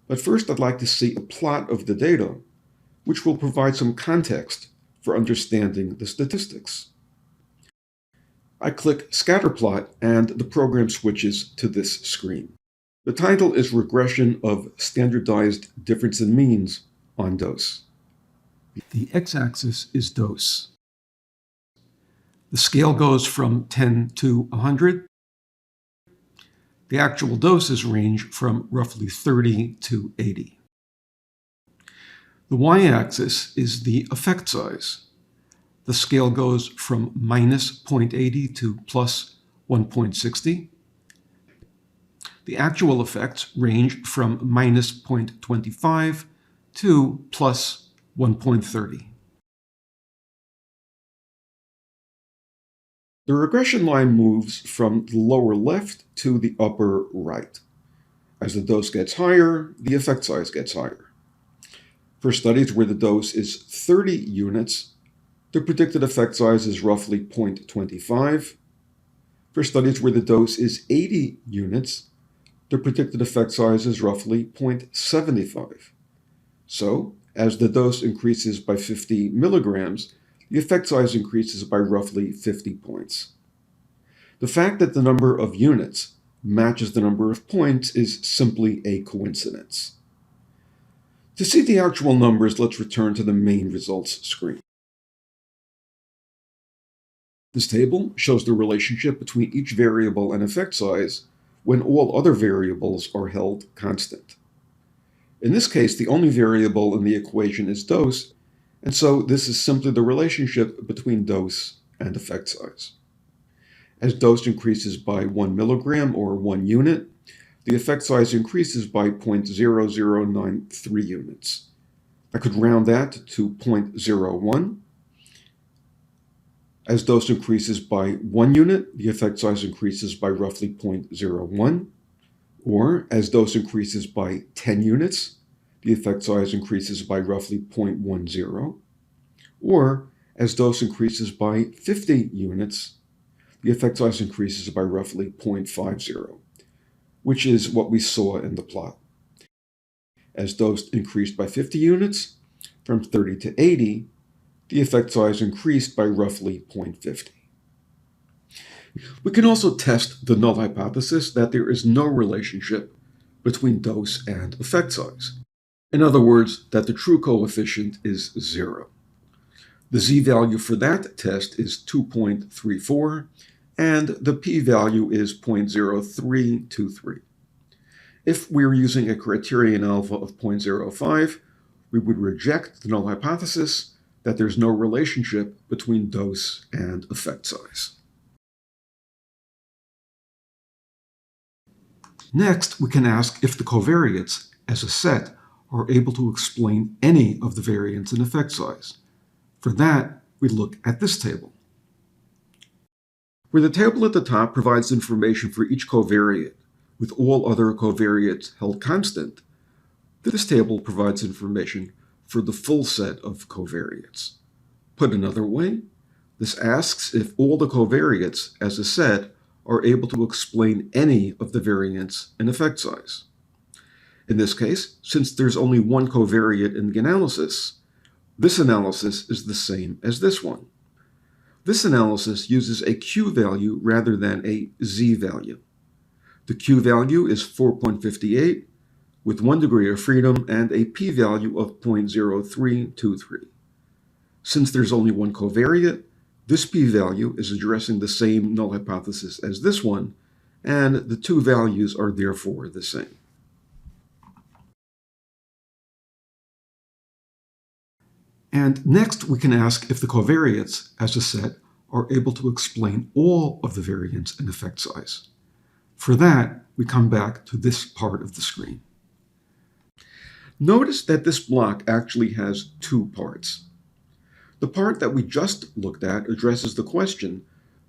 But first, I'd like to see a plot of the data, which will provide some context for understanding the statistics. I click Scatterplot, and the program switches to this screen. The title is Regression of Standardized Difference in Means on Dose. The x-axis is dose. The scale goes from 10 to 100. The actual doses range from roughly 30 to 80. The y-axis is the effect size. The scale goes from minus 0.80 to plus 1.60. The actual effects range from minus 0.25 to plus 1.30. The regression line moves from the lower left to the upper right. As the dose gets higher, the effect size gets higher. For studies where the dose is 30 units, the predicted effect size is roughly 0.25. For studies where the dose is 80 units, the predicted effect size is roughly 0.75. So, as the dose increases by 50 milligrams, the effect size increases by roughly 50 points. The fact that the number of units matches the number of points is simply a coincidence. To see the actual numbers, let's return to the main results screen. This table shows the relationship between each variable and effect size when all other variables are held constant. In this case, the only variable in the equation is dose, and so this is simply the relationship between dose and effect size. As dose increases by 1 milligram or 1 unit, the effect size increases by 0.0093 units. I could round that to 0.01. As dose increases by 1 unit, the effect size increases by roughly 0.01. Or, as dose increases by 10 units, the effect size increases by roughly 0.10. Or, as dose increases by 50 units, the effect size increases by roughly 0.50, which is what we saw in the plot. As dose increased by 50 units, from 30 to 80, the effect size increased by roughly 0.50. We can also test the null hypothesis that there is no relationship between dose and effect size. In other words, that the true coefficient is 0. The z-value for that test is 2.34, and the p-value is 0.0323. If we were using a criterion alpha of 0.05, we would reject the null hypothesis that there's no relationship between dose and effect size. Next, we can ask if the covariates, as a set, are able to explain any of the variance in effect size. For that, we look at this table. Where the table at the top provides information for each covariate, with all other covariates held constant, this table provides information for the full set of covariates. Put another way, this asks if all the covariates, as a set, are able to explain any of the variance in effect size. In this case, since there's only one covariate in the analysis, this analysis is the same as this one. This analysis uses a Q-value rather than a Z-value. The Q-value is 4.58, with 1 degree of freedom and a p-value of 0.0323. Since there's only one covariate, this p-value is addressing the same null hypothesis as this one, and the two values are therefore the same. And next, we can ask if the covariates, as a set, are able to explain all of the variance in effect size. For that, we come back to this part of the screen. Notice that this block actually has two parts. The part that we just looked at addresses the question,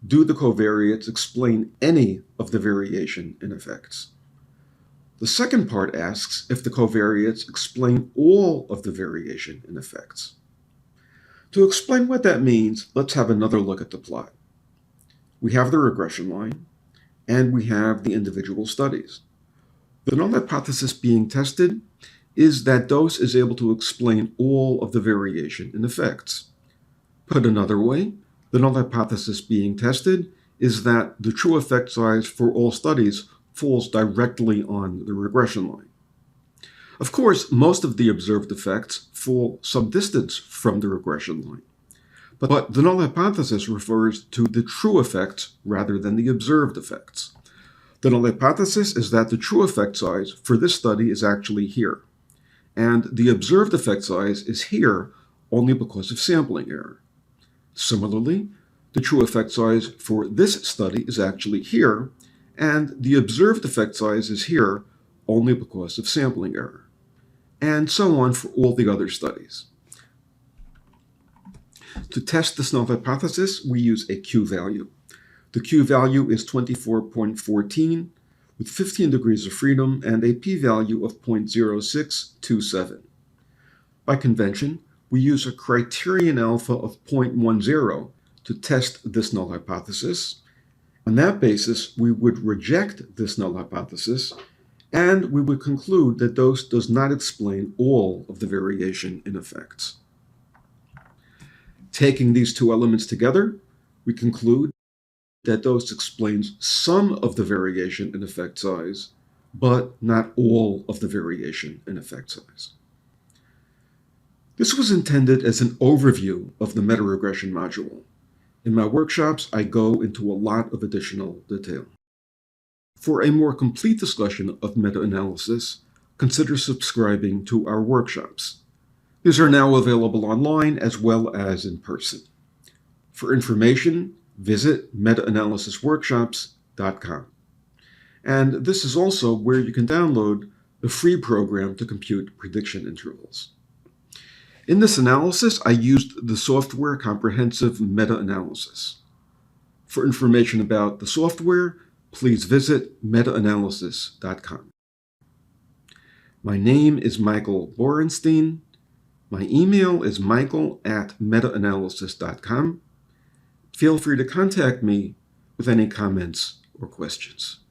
do the covariates explain any of the variation in effects? The second part asks if the covariates explain all of the variation in effects. To explain what that means, let's have another look at the plot. We have the regression line, and we have the individual studies. The null hypothesis being tested is that dose is able to explain all of the variation in effects. Put another way, the null hypothesis being tested is that the true effect size for all studies falls directly on the regression line. Of course, most of the observed effects fall some distance from the regression line, but the null hypothesis refers to the true effects rather than the observed effects. The null hypothesis is that the true effect size for this study is actually here, and the observed effect size is here only because of sampling error. Similarly, the true effect size for this study is actually here, and the observed effect size is here only because of sampling error, and so on for all the other studies. To test this null hypothesis, we use a Q-value. The Q-value is 24.14 with 15 degrees of freedom and a p-value of 0.0627. By convention, we use a criterion alpha of 0.10 to test this null hypothesis. On that basis, we would reject this null hypothesis, and we would conclude that dose does not explain all of the variation in effects. Taking these two elements together, we conclude that dose explains some of the variation in effect size, but not all of the variation in effect size. This was intended as an overview of the meta-regression module. In my workshops, I go into a lot of additional detail. For a more complete discussion of meta-analysis, consider subscribing to our workshops. These are now available online as well as in person. For information, visit metaanalysisworkshops.com. And this is also where you can download the free program to compute prediction intervals. In this analysis, I used the software Comprehensive Meta-Analysis. For information about the software, please visit metaanalysis.com. My name is Michael Borenstein. My email is michael@metaanalysis.com. Feel free to contact me with any comments or questions.